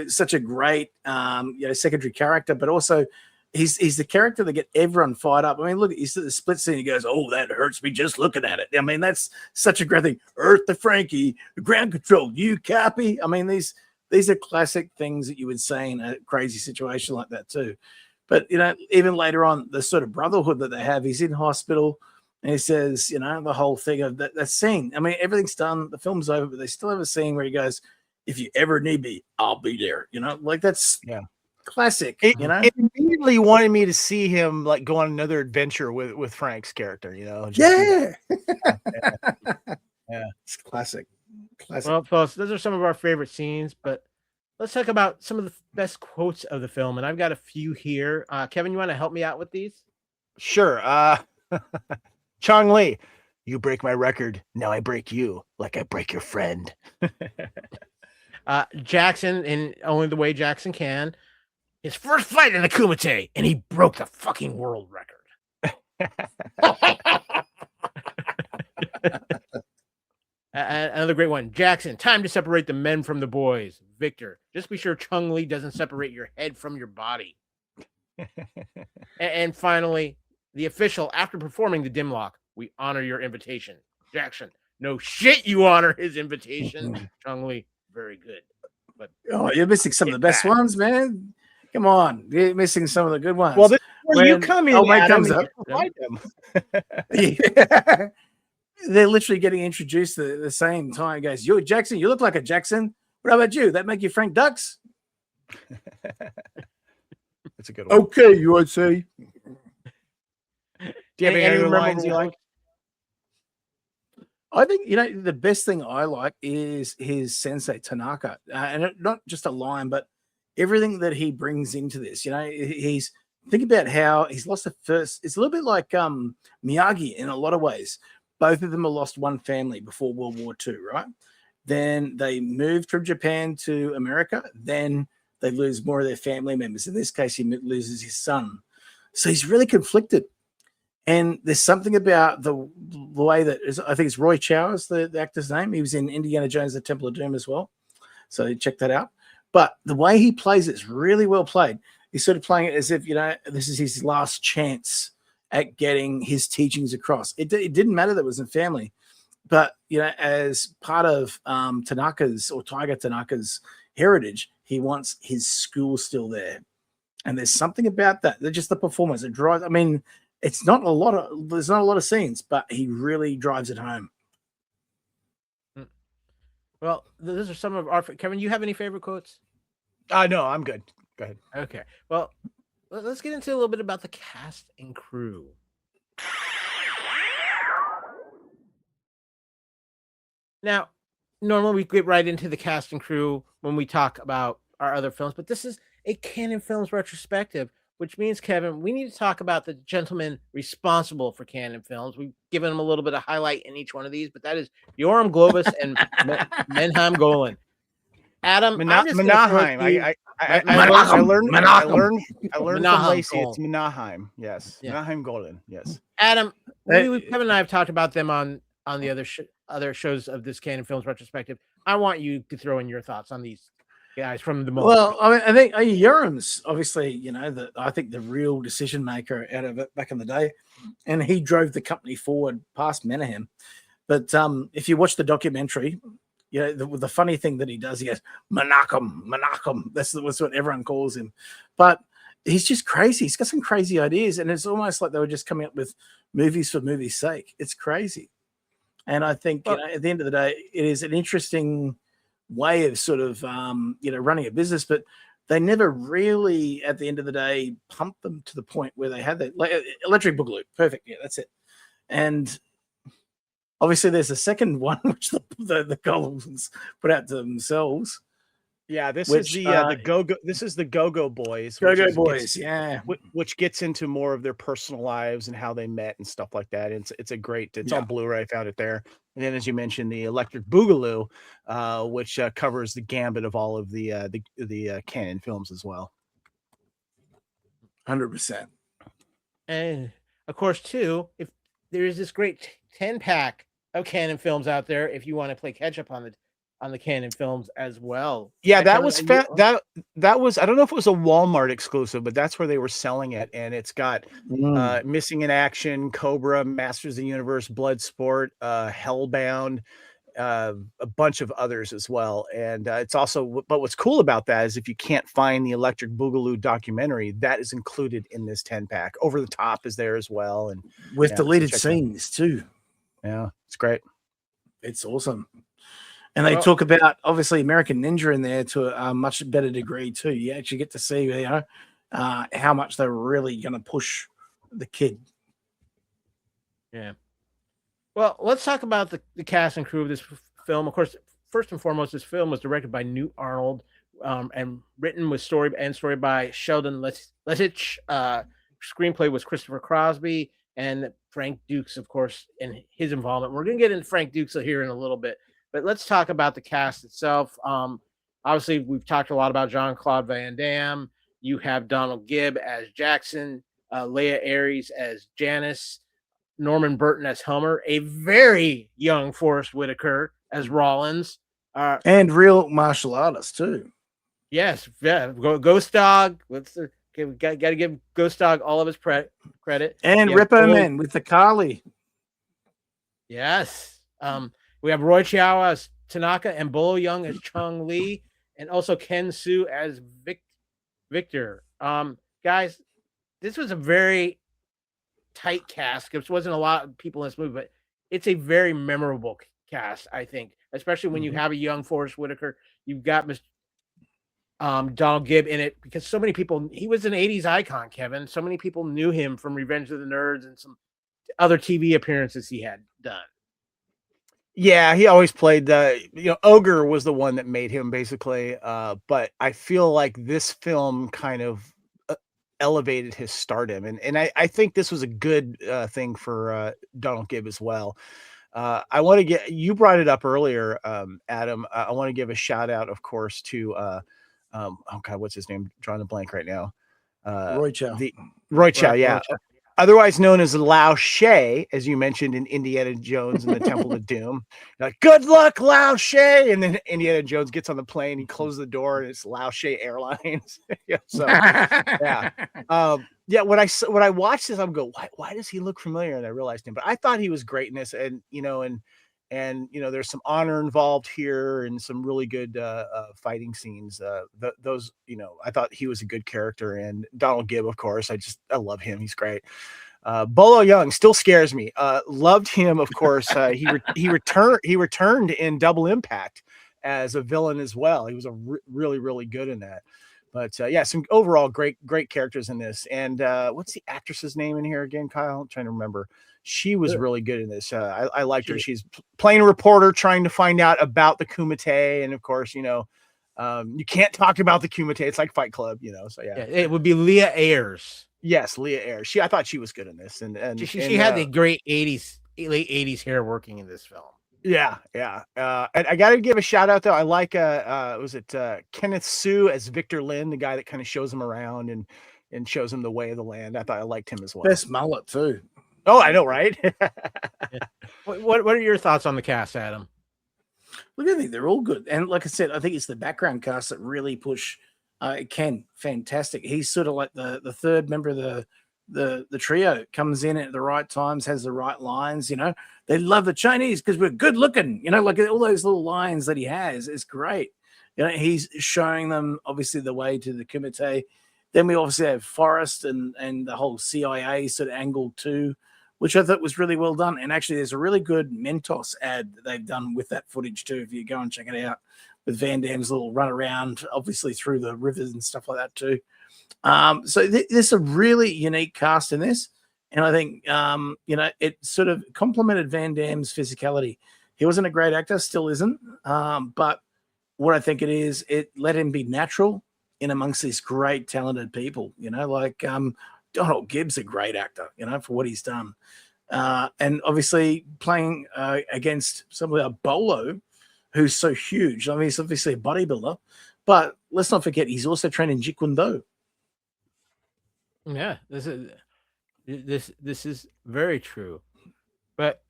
such a great, secondary character, but also he's the character that get everyone fired up. I mean, look, he's at the split scene. He goes, "Oh, that hurts me just looking at it." I mean, that's such a great thing. Earth to Frankie, ground control, you copy. I mean, these are classic things that you would say in a crazy situation like that too. But, even later on, the sort of brotherhood that they have, he's in hospital. And he says, the whole thing of that scene. I mean, everything's done. The film's over, but they still have a scene where he goes, "If you ever need me, I'll be there." Like that's classic. It immediately wanted me to see him like go on another adventure with Frank's character. Yeah, it's classic. Well, folks, those are some of our favorite scenes, but let's talk about some of the best quotes of the film. And I've got a few here. Kevin, you want to help me out with these? Sure. Chong Li, you break my record. Now I break you like I break your friend. Jackson, in only the way Jackson can, his first fight in the Kumite, and he broke the fucking world record. Another great one. Jackson, time to separate the men from the boys. Victor, just be sure Chung Lee doesn't separate your head from your body. And finally, the official, after performing the dim lock, we honor your invitation. Jackson, no shit, you honor his invitation. Chung Lee, very good. But you're missing some of the best ones, man. Come on, you're missing some of the good ones. Well, this is where you come in. Mate comes up. Them. Yeah. They're literally getting introduced at the same time. Guys, you're Jackson. You look like a Jackson. What about you? That make you Frank Dux? That's a good one. Okay, you would say. Do you have any other lines you like? I think, the best thing I like is his sensei, Tanaka. And not just a line, but everything that he brings into this. He's think about how he's lost the first. It's a little bit like Miyagi in a lot of ways. Both of them have lost one family before World War II, right? Then they moved from Japan to America. Then they lose more of their family members. In this case, he loses his son. So he's really conflicted. And there's something about the way that I think it's Roy Chiao is the actor's name. He was in Indiana Jones, The Temple of Doom as well. So check that out. But the way he plays it's really well played. He's sort of playing it as if, this is his last chance at getting his teachings across. It didn't matter that it was in family. But, as part of Tiger Tanaka's heritage, he wants his school still there. And there's something about that. They're just the performance. It drives. I mean, there's not a lot of scenes, but he really drives it home. Well, those are some of our. Kevin, you have any favorite quotes? No, I'm good. Go ahead. Okay. Well, let's get into a little bit about the cast and crew. Now, normally we get right into the cast and crew when we talk about our other films, but this is a Canon Films retrospective, which means, Kevin, we need to talk about the gentlemen responsible for Canon Films. We've given them a little bit of highlight in each one of these, but that is Yoram Globus and Menheim Golan. Adam, Menaheim. I learned from Lacey. It's Menaheim. Yes, yeah. Menaheim Golan. Yes. Adam, Kevin and I have talked about them on the other shows of this Canon Films retrospective. I want you to throw in your thoughts on these guys from the moment. Well, I think Yoram's obviously, I think the real decision maker out of it back in the day, and he drove the company forward past Menahem. But if you watch the documentary, the funny thing that he does, he goes, Menachem. That's what everyone calls him. But he's just crazy. He's got some crazy ideas, and it's almost like they were just coming up with movies for movies' sake. It's crazy. And I think, at the end of the day, it is an interesting way of sort of, running a business, but they never really, at the end of the day, pumped them to the point where they had that. Like, Electric Boogaloo. Perfect. Yeah, that's it. And obviously there's a second one, which the Gollums put out to themselves. Yeah, this is the Go-Go. This is the Go-Go Boys. Go-Go Boys, yeah. Which gets into more of their personal lives and how they met and stuff like that. It's a great. It's on Blu-ray. I found it there. And then, as you mentioned, the Electric Boogaloo, which covers the gambit of all of the Canon films as well. 100%. And of course, too, if there is this great 10-pack of Canon films out there, if you want to play catch up on the Canon films as well. Yeah, that was that was, I don't know if it was a Walmart exclusive, but that's where they were selling it. And it's got Missing in Action, Cobra, Masters of the Universe, Bloodsport, Hellbound, a bunch of others as well. And it's also, but what's cool about that is if you can't find the Electric Boogaloo documentary, that is included in this 10-pack. Over the Top is there as well, and with deleted scenes too. Yeah, it's great. It's awesome. And they talk about, obviously, American Ninja in there to a much better degree, too. You actually get to see, how much they're really going to push the kid. Yeah. Well, let's talk about the cast and crew of this film. Of course, first and foremost, this film was directed by Newt Arnold and written with story by Sheldon Lettich. Screenplay was Christopher Crosby and Frank Dux, of course, and his involvement. We're going to get into Frank Dux here in a little bit. But let's talk about the cast itself. Obviously, we've talked a lot about Jean-Claude Van Damme. You have Donald Gibb as Jackson, Leah Ayres as Janice, Norman Burton as Hummer, a very young Forrest Whitaker as Rollins. And real martial artists too. Yes, yeah. Ghost Dog. Got to give Ghost Dog all of his credit. And Rippo Man with the Carly. Yes. We have Roy Chiao as Tanaka and Bolo Yeung as Chung Lee, and also Ken Soo as Victor. Guys, this was a very tight cast. There wasn't a lot of people in this movie, but it's a very memorable cast, I think, especially when you have a young Forrest Whitaker. You've got Mr. Donald Gibb in it, because so many people, he was an 80s icon, Kevin. So many people knew him from Revenge of the Nerds and some other TV appearances he had done. Yeah, he always played Ogre was the one that made him basically. But I feel like this film kind of elevated his stardom. And I think this was a good thing for Donald Gibb as well. I want to you brought it up earlier, Adam. I want to give a shout out, of course, to oh God, what's his name? Drawing a blank right now. Roy Chiao. Roy Chiao, yeah. Otherwise known as Lao She, as you mentioned in Indiana Jones and the Temple of Doom. Like, good luck, Lao She. And then Indiana Jones gets on the plane, he closes the door, and it's Lao She Airlines. Yeah. When I watched this, I'm going, why does he look familiar? And I realized him, but I thought he was great in this, and there's some honor involved here and some really good fighting scenes. Those, I thought he was a good character. And Donald Gibb, of course, I love him. He's great. Bolo Yeung still scares me. Loved him, of course. He returned in Double Impact as a villain as well. He was really, really good in that. But some overall great characters in this. And what's the actress's name in here again, Kyle? I'm trying to remember. She was really good in this. I liked her. She's playing a reporter trying to find out about the Kumite. And of course, you can't talk about the Kumite. It's like Fight Club, so yeah. It would be Leah Ayres. Yes, Leah Ayres. I thought she was good in this. And she had the great late 80s hair working in this film. Yeah. And I got to give a shout out though. I like Kenneth Soo as Victor Lin, the guy that kind of shows him around and shows him the way of the land. I liked him as well. Best mullet too. Oh, I know, right? What are your thoughts on the cast, Adam? Look, I think they're all good. And like I said, I think it's the background cast that really push Ken. Fantastic. He's sort of like the third member of the trio, comes in at the right times, has the right lines. They love the Chinese because we're good looking. Like all those little lines that he has is great. He's showing them obviously the way to the Kumite. Then we obviously have Forrest and the whole CIA sort of angle too, which I thought was really well done. And actually, there's a really good Mentos ad that they've done with that footage too. If you go and check it out, with Van Damme's little run around, obviously through the rivers and stuff like that too. So there's a really unique cast in this. And I think, it sort of complemented Van Damme's physicality. He wasn't a great actor, still isn't. But what I think it let him be natural in amongst these great talented people, like Donald Gibb's a great actor, for what he's done. And obviously playing against somebody like Bolo, who's so huge. I mean, he's obviously a bodybuilder, but let's not forget he's also trained in Jeet Kune Do. Yeah, this is very true. But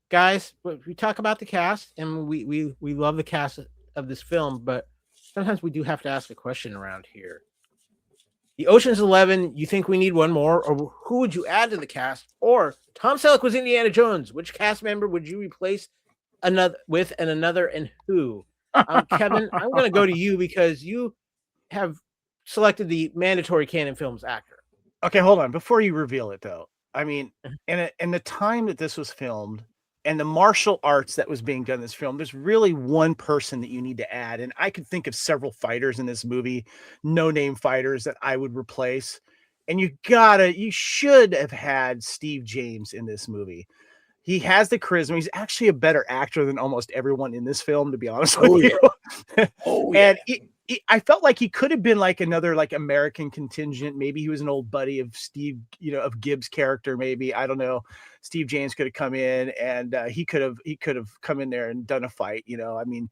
guys, we talk about the cast and we love the cast of this film, but sometimes we do have to ask a question around here. The Ocean's 11, you think we need one more, or who would you add to the cast? Or Tom Selleck was Indiana Jones. Which cast member would you replace another and who? Kevin, I'm going to go to you because you have selected the mandatory Canon Films actor. Okay, hold on. Before you reveal it, though, I mean, in the time that this was filmed and the martial arts that was being done in this film, there's really one person that you need to add. And I could think of several fighters in this movie, no-name fighters that I would replace. And you should have had Steve James in this movie. He has the charisma. He's actually a better actor than almost everyone in this film, to be honest with you. And I felt like he could have been like another like American contingent. Maybe he was an old buddy of Steve, of Gibb's character. Maybe, I don't know. Steve James could have come in and he could have come in there and done a fight. I mean,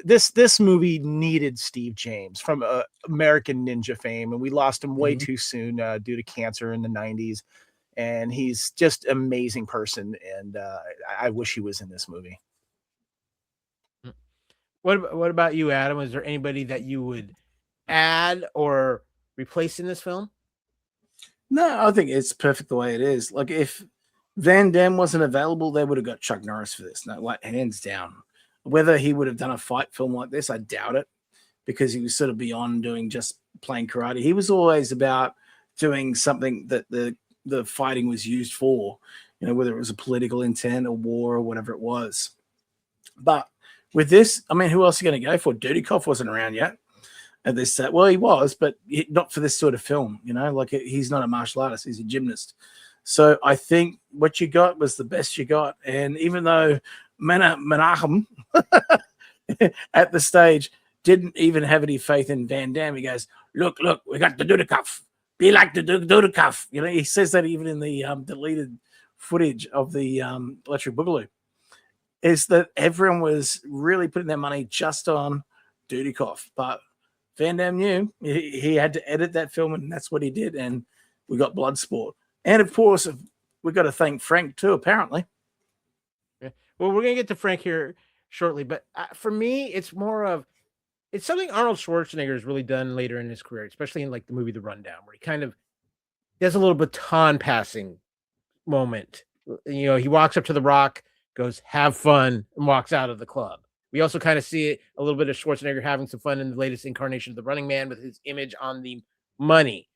this movie needed Steve James from American Ninja fame, and we lost him way too soon due to cancer in the 90s. and he's just an amazing person. And I wish he was in this movie. What about you, Adam? Is there anybody that you would add or replace in this film? No, I think it's perfect the way it is. Like if Van Damme wasn't available, they would have got Chuck Norris for this. No, like hands down. Whether he would have done a fight film like this, I doubt it, because he was sort of beyond doing just plain karate. He was always about doing something that the fighting was used for, whether it was a political intent or war or whatever it was. But with this, I mean, who else are you going to go for? Dudikoff wasn't around yet at this set. Well, he was, but not for this sort of film, like he's not a martial artist. He's a gymnast. So I think what you got was the best you got. And even though Menachem at the stage didn't even have any faith in Van Damme, he goes, look, we got the Dudikoff. Be like the Dudikoff. He says that even in the deleted footage of the Electric Boogaloo, is that everyone was really putting their money just on Dudikoff. But Van Damme knew he had to edit that film, and that's what he did. And we got Bloodsport. And of course, we've got to thank Frank too, apparently. Yeah. Well, we're going to get to Frank here shortly. But for me, it's something Arnold Schwarzenegger has really done later in his career, especially in like the movie The Rundown, where he kind of does a little baton passing moment. He walks up to The Rock, goes, have fun, and walks out of the club. We also kind of see it a little bit of Schwarzenegger having some fun in the latest incarnation of The Running Man with his image on the money.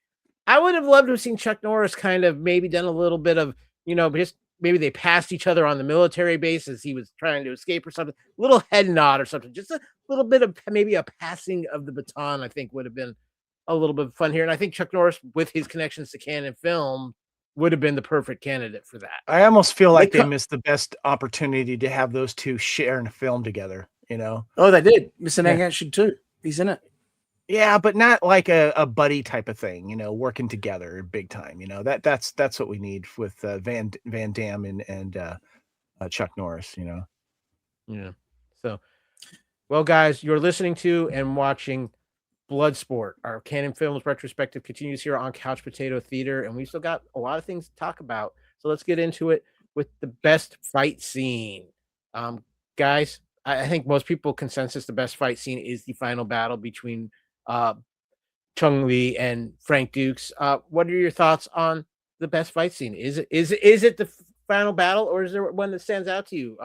I would have loved to have seen Chuck Norris kind of maybe done a little bit of, just maybe they passed each other on the military base as he was trying to escape or something, a little head nod or something, just a little bit of maybe a passing of the baton, I think would have been a little bit of fun here. And I think Chuck Norris, with his connections to Canon Film, would have been the perfect candidate for that. I almost feel like they missed the best opportunity to have those two share in a film together, Oh, they did. Mr. Action too. He's in it. Yeah, but not like a buddy type of thing, working together big time. That's what we need with Van Damme and Chuck Norris. Yeah. So, well, guys, you're listening to and watching Bloodsport. Our Canon Films retrospective continues here on Couch Potato Theater, and we still got a lot of things to talk about. So let's get into it with the best fight scene. Guys, I think most people consensus the best fight scene is the final battle between Chun-Li and Frank Dux. What are your thoughts on the best fight scene? Is it the final battle, or is there one that stands out to you?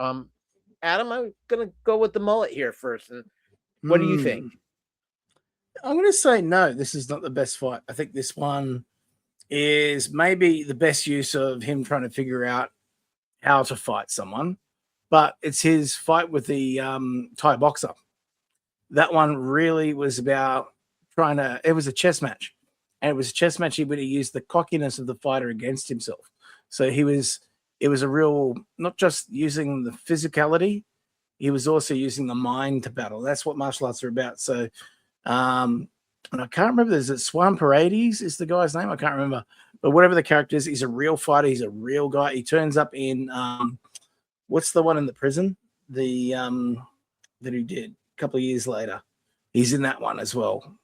Adam, I'm gonna go with the mullet here first. And what do you think? I'm going to say no, this is not the best fight. I think this one is maybe the best use of him trying to figure out how to fight someone, but it's his fight with the Thai boxer. That one really was about it was a chess match, and it was a chess match. He would have used the cockiness of the fighter against himself. So it was a real, not just using the physicality, he was also using the mind to battle. That's what martial arts are about. So, and I can't remember, is it Swan Paredes is the guy's name? I can't remember. But whatever the character is, he's a real fighter. He's a real guy. He turns up in, what's the one in the prison? That he did a couple of years later. He's in that one as well.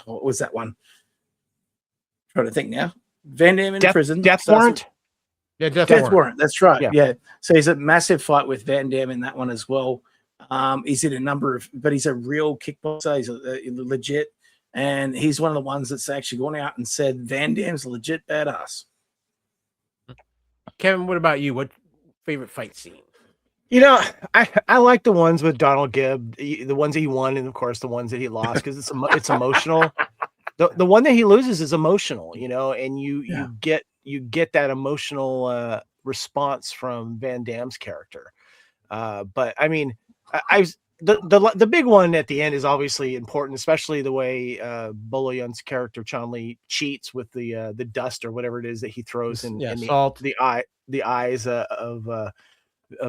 What was that one? Trying to think now. Van Damme in prison. Death Warrant? Yeah, Death Warrant. That's right. Yeah. Yeah. So he's a massive fight with Van Damme in that one as well. He's in a number of, but he's a real kickboxer. He's legit, and he's one of the ones that's actually gone out and said Van Damme's a legit badass. Kevin, what about you? What favorite fight scene? I like the ones with Donald Gibb, the ones that he won, and of course the ones that he lost, because it's emotional. The one that he loses is emotional, and you get that emotional response from Van Damme's character. But I mean, the big one at the end is obviously important, especially the way Bolo Yeung's character Chun-Li cheats with the dust or whatever it is that he throws in salt. the eyes of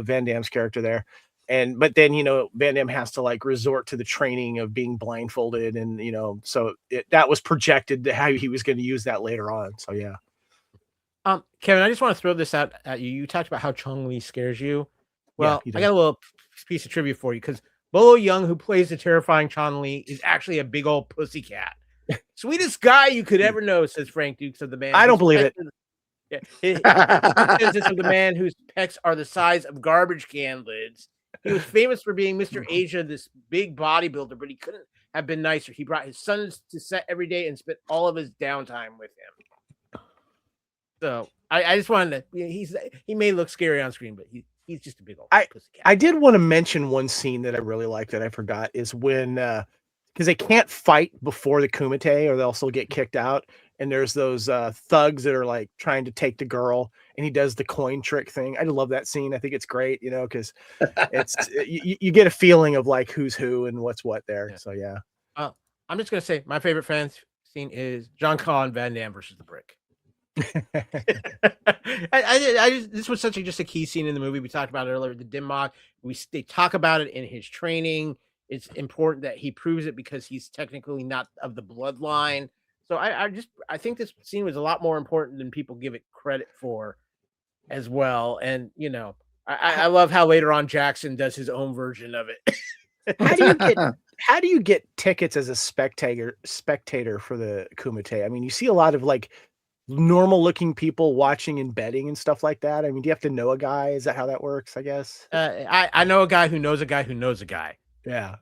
Van Damme's character there. But then Van Damme has to like resort to the training of being blindfolded, and so that was projected to how he was going to use that later on. So yeah. Kevin, I just want to throw this out at you. You talked about how Chun-Li scares you. Well, yeah, I got a little piece of trivia for you, because Bolo Yeung, who plays the terrifying Chun-Li, is actually a big old pussycat. Sweetest guy you could ever know, says Frank Dux of the band. I don't believe it. Yeah. He says this of the man whose pecs are the size of garbage can lids. He was famous for being Mr. Asia, this big bodybuilder, but he couldn't have been nicer. He brought his sons to set every day and spent all of his downtime with him. So I just wanted to. He may look scary on screen, but he's just a big old pussycat. I did want to mention one scene that I really like that I forgot is when because they can't fight before the Kumite or they'll also get kicked out. And there's those thugs that are like trying to take the girl, and he does the coin trick thing. I love that scene. I think it's great, because it's you get a feeling of like who's who and what's what there. Yeah. So yeah. I'm just gonna say my favorite fan scene is Jean-Claude Van Damme versus the Brick. This was such just a key scene in the movie. We talked about it earlier. The Dim Mak. They talk about it in his training. It's important that he proves it because he's technically not of the bloodline. So I think this scene was a lot more important than people give it credit for as well. And, I love how later on Jackson does his own version of it. How do you get tickets as a spectator for the Kumite? I mean, you see a lot of like normal looking people watching and betting and stuff like that. I mean, do you have to know a guy? Is that how that works? I guess. I know a guy who knows a guy who knows a guy. Yeah,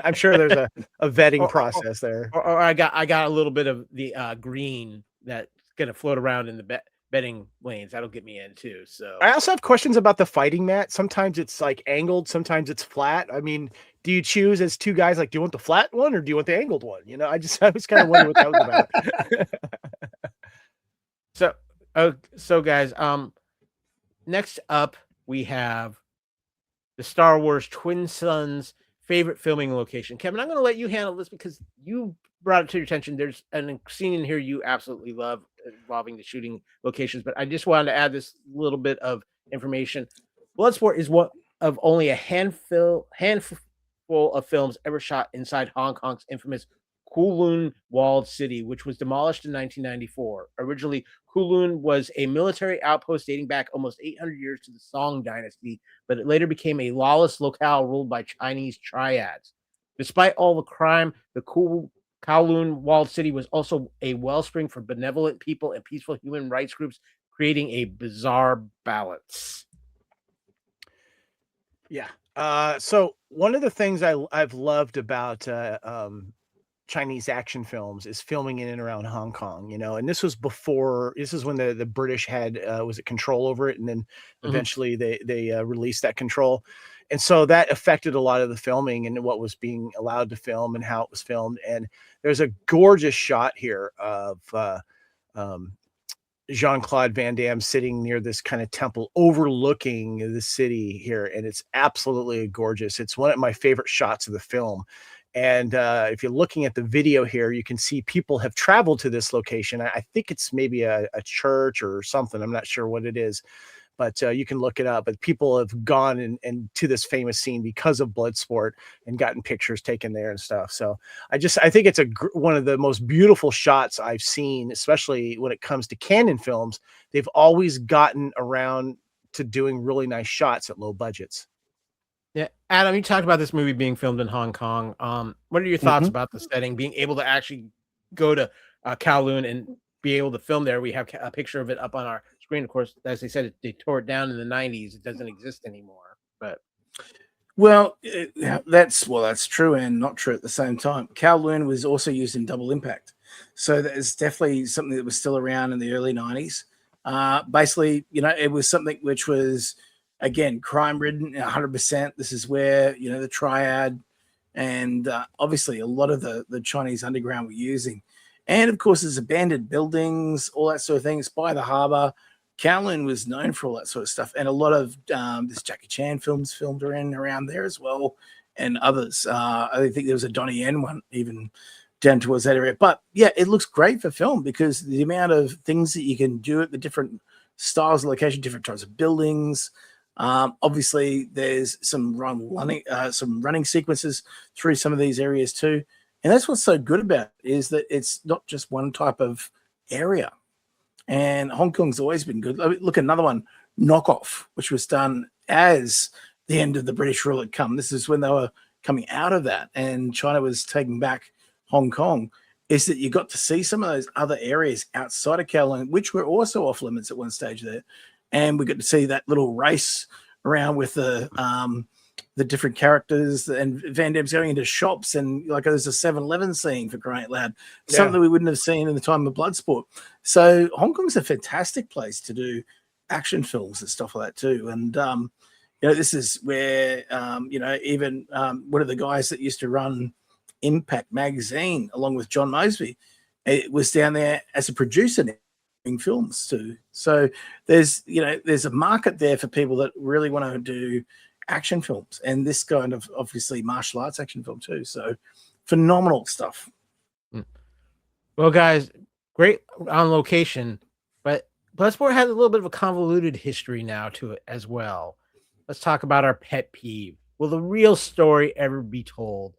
I'm sure there's a vetting process there. Or I got a little bit of the green that's gonna float around in the betting lanes. That'll get me in too. So I also have questions about the fighting mat. Sometimes it's like angled, sometimes it's flat. I mean, do you choose as two guys? Like, do you want the flat one or do you want the angled one? I was kind of wondering what that was about. So guys, next up we have the Star Wars Twin Suns favorite filming location. Kevin, I'm going to let you handle this because you brought it to your attention. There's a scene in here you absolutely love involving the shooting locations, but I just wanted to add this little bit of information. Bloodsport is one of only a handful of films ever shot inside Hong Kong's infamous Kowloon walled city, which was demolished in 1994. Originally, Kowloon was a military outpost dating back almost 800 years to the Song dynasty, but it later became a lawless locale ruled by Chinese triads. Despite all the crime, the Kowloon walled city was also a wellspring for benevolent people and peaceful human rights groups, creating a bizarre balance. Yeah. So one of the things I've loved about Chinese action films is filming in and around Hong Kong, and this is when the British had was it control over it, and then eventually they released that control, and so that affected a lot of the filming and what was being allowed to film and how it was filmed. And there's a gorgeous shot here of Jean-Claude Van Damme sitting near this kind of temple overlooking the city here, and it's absolutely gorgeous. It's one of my favorite shots of the film. And if you're looking at the video here, you can see people have traveled to this location. I think it's maybe a church or something. I'm not sure what it is, but you can look it up. But people have gone and to this famous scene because of Bloodsport and gotten pictures taken there and stuff. So I think it's one of the most beautiful shots I've seen, especially when it comes to Canon films. They've always gotten around to doing really nice shots at low budgets. Yeah, Adam, you talked about this movie being filmed in Hong Kong. What are your thoughts about the setting, being able to actually go to Kowloon and be able to film there? We have a picture of it up on our screen. Of course, as they said, they tore it down in the 90s. It doesn't exist anymore. But that's true and not true at the same time. Kowloon was also used in Double Impact, so there's definitely something that was still around in the early 90s. Basically, it was something which was, again, crime-ridden, 100%. This is where, the triad and obviously a lot of the Chinese underground were using. And, of course, there's abandoned buildings, all that sort of thing. It's by the harbor. Kowloon was known for all that sort of stuff. And a lot of this Jackie Chan films filmed around there as well, and others. I think there was a Donnie Yen one even down towards that area. But, yeah, it looks great for film because the amount of things that you can do at the different styles of location, different types of buildings. Obviously, there's some running sequences through some of these areas too, and that's what's so good about it, is that it's not just one type of area. And Hong Kong's always been good. Look, another one, Knockoff, which was done as the end of the British rule had come. This is when they were coming out of that, and China was taking back Hong Kong. is that you got to see some of those other areas outside of Kowloon, which were also off limits at one stage there. And we got to see that little race around with the different characters, and Van Damme's going into shops, and like there's a 7-Eleven scene for crying out loud, something we wouldn't have seen in the time of Bloodsport. So Hong Kong's a fantastic place to do action films and stuff like that too. And this is where even one of the guys that used to run Impact magazine along with John Mosby, it was down there as a producer in films too. So there's a market there for people that really want to do action films, and this kind of obviously martial arts action film too. So phenomenal stuff. Well, guys, great on location, but Bloodsport has a little bit of a convoluted history now to it as well. Let's talk about our pet peeve. Will the real story ever be told?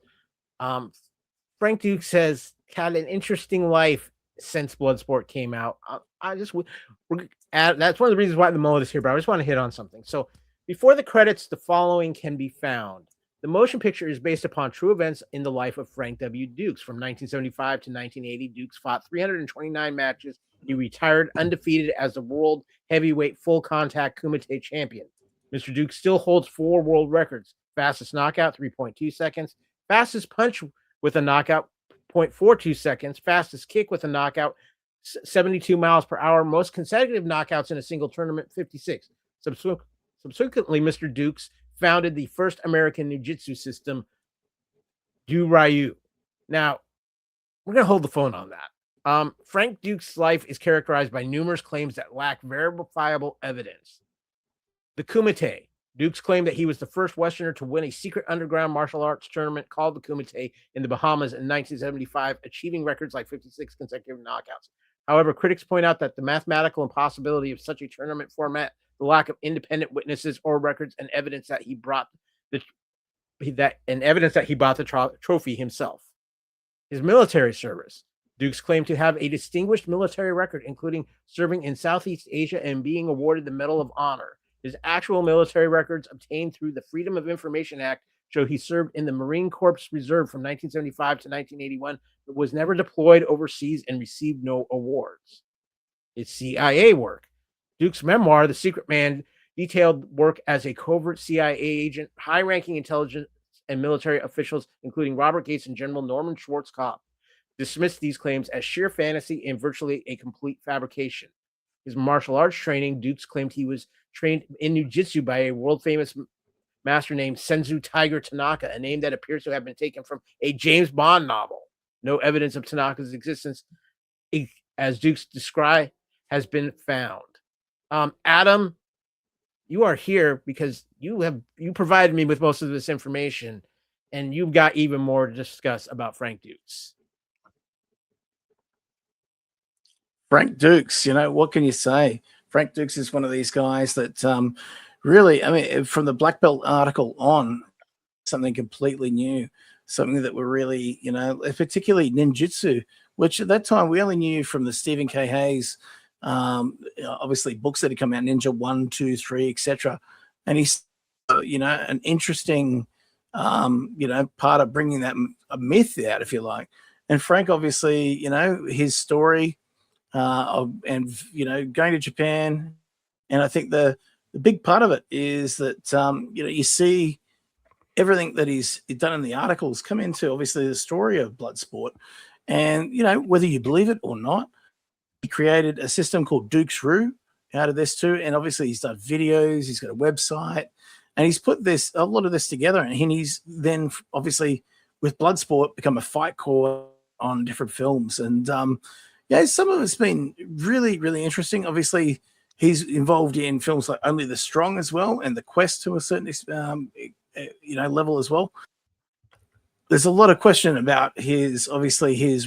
Frank Dux has had an interesting life since Bloodsport came out. That's one of the reasons why the mullet is here, but I just want to hit on something. So before the credits, the following can be found. The motion picture is based upon true events in the life of Frank W. Dux. From 1975 to 1980, Dux fought 329 matches. He retired undefeated as the world heavyweight full contact Kumite champion. Mr. Dux still holds 4 world records. Fastest knockout, 3.2 seconds. Fastest punch with a knockout, 0.42 seconds. Fastest kick with a knockout, 72 miles per hour. Most consecutive knockouts in a single tournament, 56. Subsequently, Mr. Dux founded the first American ninjutsu system, Do Ryu. Now, we're going to hold the phone on that. Frank Dux' life is characterized by numerous claims that lack verifiable evidence. The Kumite. Dux claimed that he was the first Westerner to win a secret underground martial arts tournament called the Kumite in the Bahamas in 1975, achieving records like 56 consecutive knockouts. However, critics point out that the mathematical impossibility of such a tournament format, the lack of independent witnesses or records, and evidence that he brought the trophy himself. His military service. Dux claimed to have a distinguished military record, including serving in Southeast Asia and being awarded the Medal of Honor. His actual military records obtained through the Freedom of Information Act show he served in the Marine Corps Reserve from 1975 to 1981, but was never deployed overseas and received no awards. His CIA work. Dux' memoir, The Secret Man, detailed work as a covert CIA agent, high-ranking intelligence and military officials, including Robert Gates and General Norman Schwarzkopf, dismissed these claims as sheer fantasy and virtually a complete fabrication. His martial arts training. Dux claimed he was trained in ninjutsu by a world-famous master named Senzu Tiger Tanaka, a name that appears to have been taken from a James Bond novel. No evidence of Tanaka's existence, as Dux described, has been found. Adam, you are here because you provided me with most of this information, and you've got even more to discuss about Frank Dux. Frank Dux, what can you say? Frank Dux is one of these guys that really, I mean, from the Black Belt article on, something completely new, something that we're really, particularly ninjutsu, which at that time we only knew from the Stephen K. Hayes, obviously books that had come out, Ninja 1, 2, 3, etc. And he's, an interesting, part of bringing that a myth out, if you like. And Frank, obviously, his story, and going to Japan, and I think the big part of it is that you see everything that he's done in the articles come into obviously the story of Bloodsport, and whether you believe it or not, he created a system called Dux Ryu out of this too, and obviously he's done videos, he's got a website, and he's put a lot of this together, and he's then obviously with Bloodsport become a fight core on different films, and some of it's been really, really interesting. Obviously, he's involved in films like Only the Strong as well, and The Quest to a certain level as well. There's a lot of question about his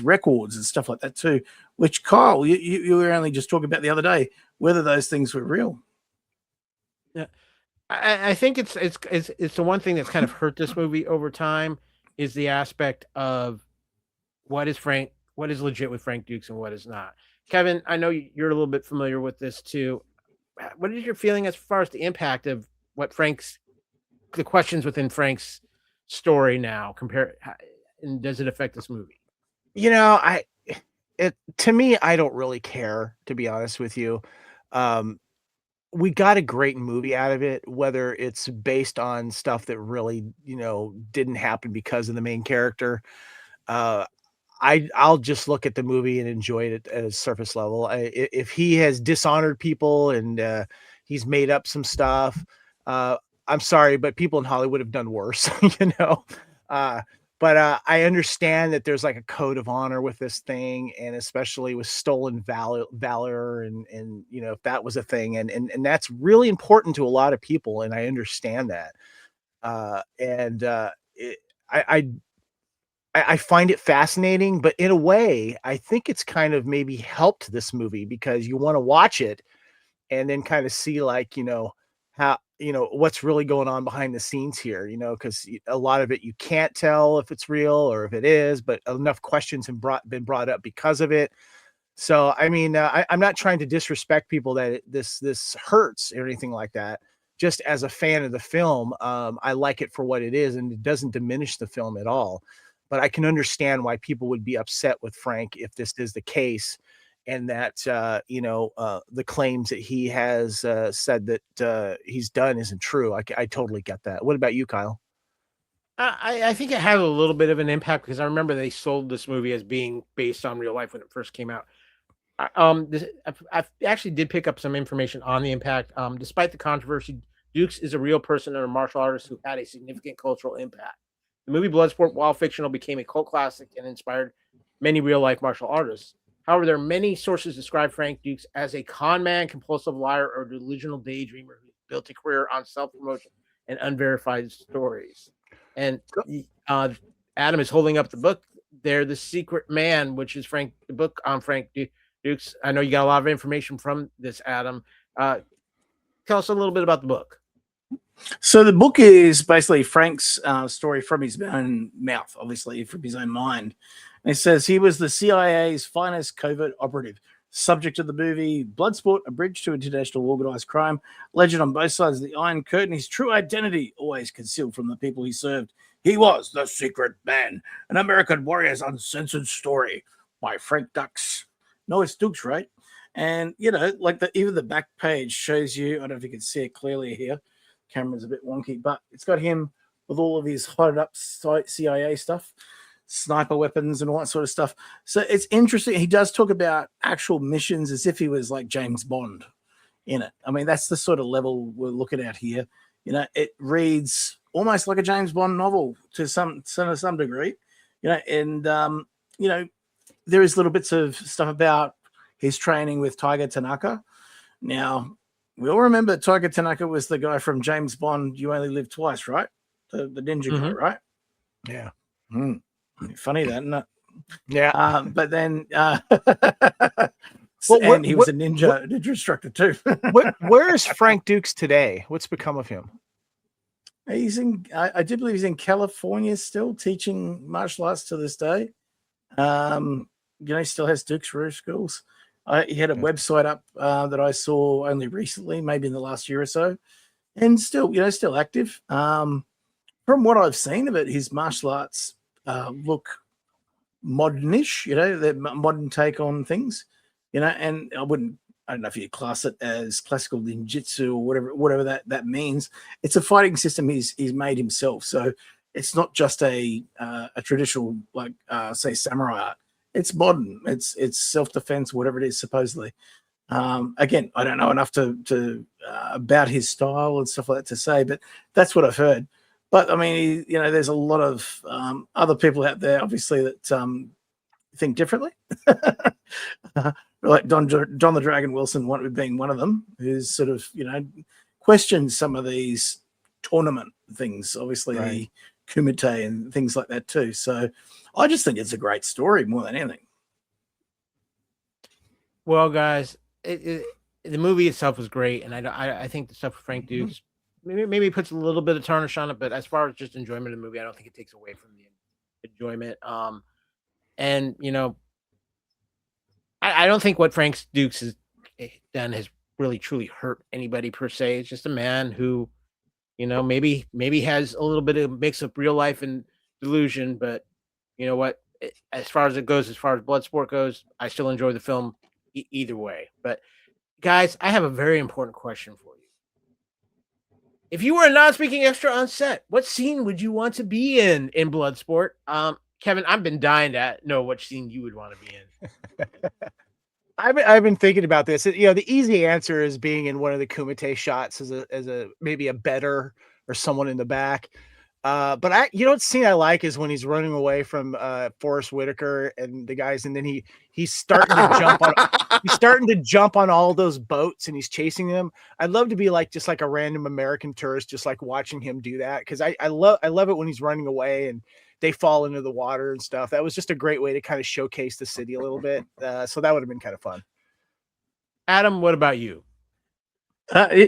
records and stuff like that too, which Kyle, you were only just talking about the other day, whether those things were real. Yeah, I think it's the one thing that's kind of hurt this movie over time is the aspect of what is legit with Frank Dux and what is not. Kevin, I know you're a little bit familiar with this too. What is your feeling as far as the impact of the questions within Frank's story now and does it affect this movie? To me, I don't really care, to be honest with you. We got a great movie out of it, whether it's based on stuff that really, didn't happen because of the main character. Uh, I'll just look at the movie and enjoy it at a surface level. If he has dishonored people and he's made up some stuff, uh, I'm sorry, but people in Hollywood have done worse, you know. Uh, but I understand that there's like a code of honor with this thing, and especially with stolen valor, and if that was a thing, and that's really important to a lot of people, and I understand that. And it, I I find it fascinating, but in a way, I think it's kind of maybe helped this movie because you want to watch it and then kind of see like, how, what's really going on behind the scenes here, because a lot of it you can't tell if it's real or if it is, but enough questions have been brought up because of it. So, I mean, I'm not trying to disrespect people that this hurts or anything like that. Just as a fan of the film, I like it for what it is, and it doesn't diminish the film at all. But I can understand why people would be upset with Frank if this is the case, and that the claims that he has said that he's done isn't true. I totally get that. What about you, Kyle? I think it had a little bit of an impact because I remember they sold this movie as being based on real life when it first came out. I actually did pick up some information on the impact. Despite the controversy, Dukes is a real person and a martial artist who had a significant cultural impact. The movie Bloodsport, while fictional, became a cult classic and inspired many real life martial artists. However, there are many sources describe Frank Dukes as a con man, compulsive liar, or delusional daydreamer who built a career on self promotion and unverified stories. And uh, Adam is holding up the book there, The Secret Man, which is the book on Frank Dukes. I know you got a lot of information from this, Adam. Tell us a little bit about the book. So the book is basically Frank's story from his own mouth, obviously from his own mind. And it says he was the CIA's finest covert operative. Subject of the movie Bloodsport, a bridge to international organized crime. Legend on both sides of the Iron Curtain. His true identity always concealed from the people he served. He was the Secret Man, an American warrior's uncensored story by Frank Dux. No, it's Dukes, right? And, like even the back page shows you, I don't know if you can see it clearly here. Camera's a bit wonky, but it's got him with all of his hotted up CIA stuff, sniper weapons and all that sort of stuff. So it's interesting. He does talk about actual missions as if he was like James Bond in it. I mean, that's the sort of level we're looking at here. It reads almost like a James Bond novel to some degree, and there is little bits of stuff about his training with Tiger Tanaka. Now, we all remember Tiger Tanaka was the guy from James Bond, You Only Live Twice, right? The ninja guy, right? Yeah. Funny that, isn't it? Yeah. But then he Well, was a ninja instructor too. Where is Frank Dukes today? What's become of him? He's I do believe he's in California still teaching martial arts to this day. He still has Dukes Roof Schools. He had a website up that I saw only recently, maybe in the last year or so, and still, still active. From what I've seen of it, his martial arts look modernish, the modern take on things, and I don't know if you class it as classical ninjutsu or whatever that means. It's a fighting system he's made himself. So it's not just a traditional, like say samurai art. It's modern. It's self-defense, whatever it is, supposedly. Again, I don't know enough to about his style and stuff like that to say, but that's what I've heard. But I mean, there's a lot of other people out there, obviously, that think differently. Like John the Dragon Wilson being one of them, who's sort of questions some of these tournament things, obviously the Kumite and things like that too. So I just think it's a great story more than anything. Well, guys, the movie itself was great, and I think the stuff with Frank Dukes maybe puts a little bit of tarnish on it, but as far as just enjoyment of the movie, I don't think it takes away from the enjoyment. And I don't think what Frank Dukes has done has really truly hurt anybody per se. It's just a man who, maybe has a little bit of mix of real life and delusion, but you know what? as far as it goes, as far as Bloodsport goes, I still enjoy the film either way. But guys, I have a very important question for you. If you were a non-speaking extra on set, what scene would you want to be in Bloodsport? Kevin, I've been dying to know what scene you would want to be in. I've been thinking about this. The easy answer is being in one of the Kumite shots as a maybe a better or someone in the back. But what scene I like is when he's running away from Forrest Whitaker and the guys, and then he's starting to jump on all those boats and he's chasing them. I'd love to be just like a random American tourist, just like watching him do that, because I love it when he's running away and they fall into the water and stuff. That was just a great way to kind of showcase the city a little bit. So that would have been kind of fun. Adam, what about you?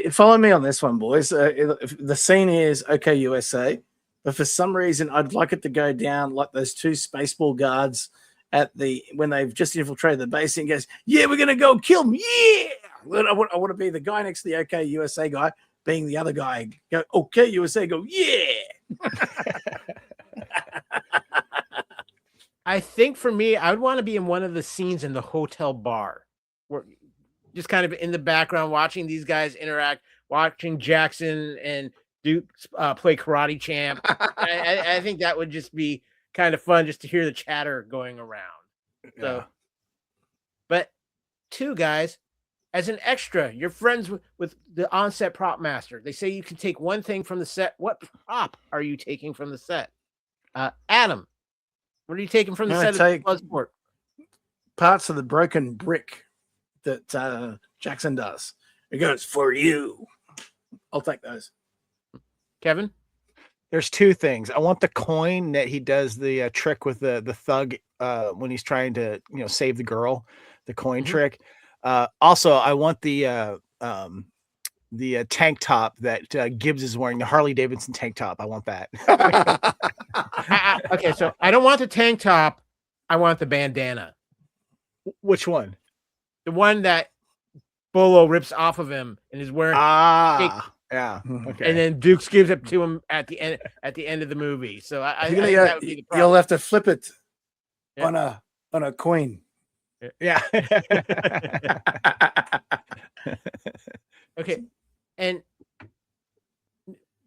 Follow me on this one, boys. The scene is OK USA, but for some reason, I'd like it to go down like those two Spaceball guards when they've just infiltrated the base and goes, yeah, we're going to go kill them. Yeah. I want to be the guy next to the OK USA guy being the other guy. Go, OK USA, go, yeah. I think for me, I would want to be in one of the scenes in the hotel bar, where just kind of in the background, watching these guys interact, watching Jackson and Duke play Karate Champ. I think that would just be kind of fun, just to hear the chatter going around. So, but two guys, as an extra, you're friends with the on-set prop master. They say you can take one thing from the set. What prop are you taking from the set? Adam, what are you taking from the set of Bloodsport? Parts of the broken brick that Jackson does. It goes, for you. I'll take those. Kevin? There's two things. I want the coin that he does the trick with the thug when he's trying to save the girl, the coin trick. Also, I want the tank top that Gibbs is wearing, the Harley Davidson tank top. I want that. Okay, so I don't want the tank top. I want the bandana. Which one? The one that Bolo rips off of him and is wearing. Yeah. Okay. And then Dukes gives it to him at the end of the movie. So I think that would be the problem. You'll have to flip it on a coin. Yeah. Okay. And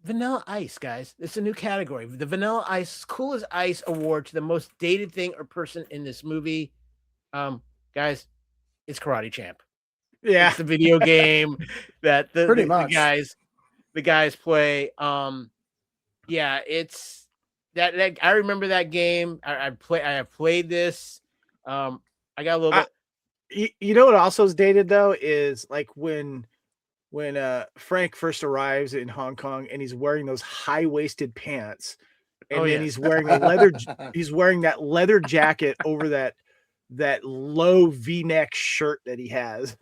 Vanilla Ice, guys. It's a new category. The Vanilla Ice Cool as Ice Award to the most dated thing or person in this movie. Guys, it's Karate Champ. Yeah. It's the video game that the guys play. Yeah, it's that I remember that game. I have played this. I got a little bit. You know what also is dated though is like when Frank first arrives in Hong Kong and he's wearing those high-waisted pants, and then he's wearing that leather jacket over that low V-neck shirt that he has.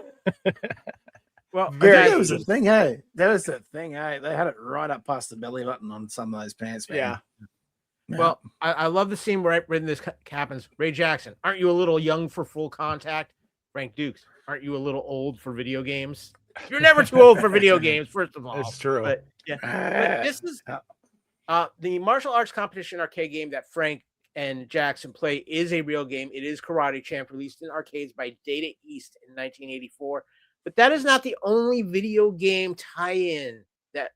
Well, that was the thing, hey. That was the thing, hey. They had it right up past the belly button on some of those pants, man. Yeah. Well, I love the scene where when this happens. Ray Jackson, aren't you a little young for full contact? Frank Dux, aren't you a little old for video games? You're never too old for video games, first of all. That's true. But but this is the martial arts competition arcade game that Frank and Jackson play is a real game. It is Karate Champ, released in arcades by Data East in 1984. But that is not the only video game tie-in that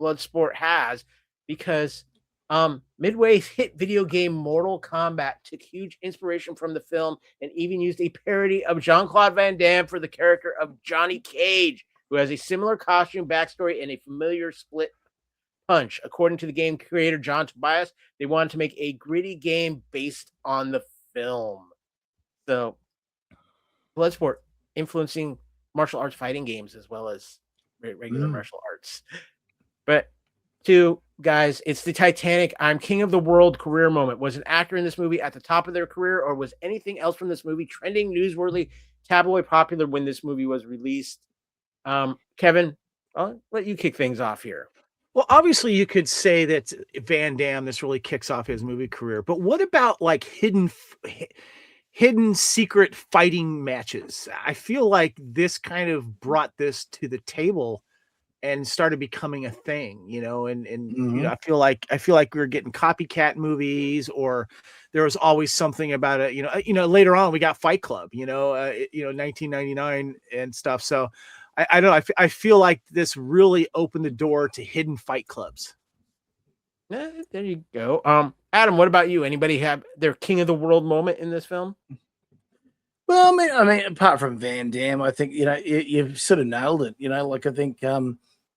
Bloodsport has, because Midway's hit video game Mortal Kombat took huge inspiration from the film and even used a parody of Jean-Claude Van Damme for the character of Johnny Cage, who has a similar costume, backstory, and a familiar split punch. According to the game creator John Tobias, they wanted to make a gritty game based on the film. So Bloodsport influencing martial arts fighting games as well as regular martial arts. But two guys, it's the Titanic I'm King of the World career moment. Was an actor in this movie at the top of their career, or was anything else from this movie trending, newsworthy, tabloid popular when this movie was released? Kevin, I'll let you kick things off here. Well, obviously you could say that Van Damme, this really kicks off his movie career, but what about like hidden secret fighting matches? I feel like this kind of brought this to the table and started becoming a thing, you know, and you know, I feel like we were getting copycat movies, or there was always something about it, you know, later on we got Fight Club, you know, 1999 and stuff. So I don't know. I feel like this really opened the door to hidden fight clubs. There you go. Adam, what about you? Anybody have their king of the world moment in this film? Well, I mean, apart from Van Damme, I think, you know, you've sort of nailed it. You know, like I think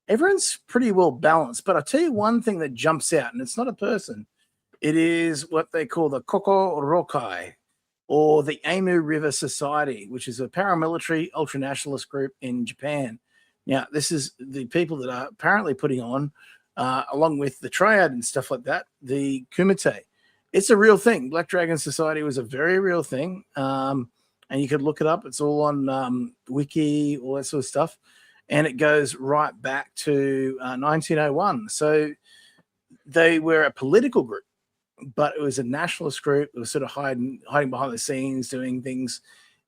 everyone's pretty well balanced. But I'll tell you one thing that jumps out, and it's not a person. It is what they call the Koko Rokai, or the Amu River Society, which is a paramilitary ultranationalist group in Japan. Now, this is the people that are apparently putting on, along with the Triad and stuff like that, the Kumite. It's a real thing. Black Dragon Society was a very real thing. And you could look it up. It's all on Wiki, all that sort of stuff. And it goes right back to 1901. So they were a political group, but it was a nationalist group. It was sort of hiding behind the scenes, doing things.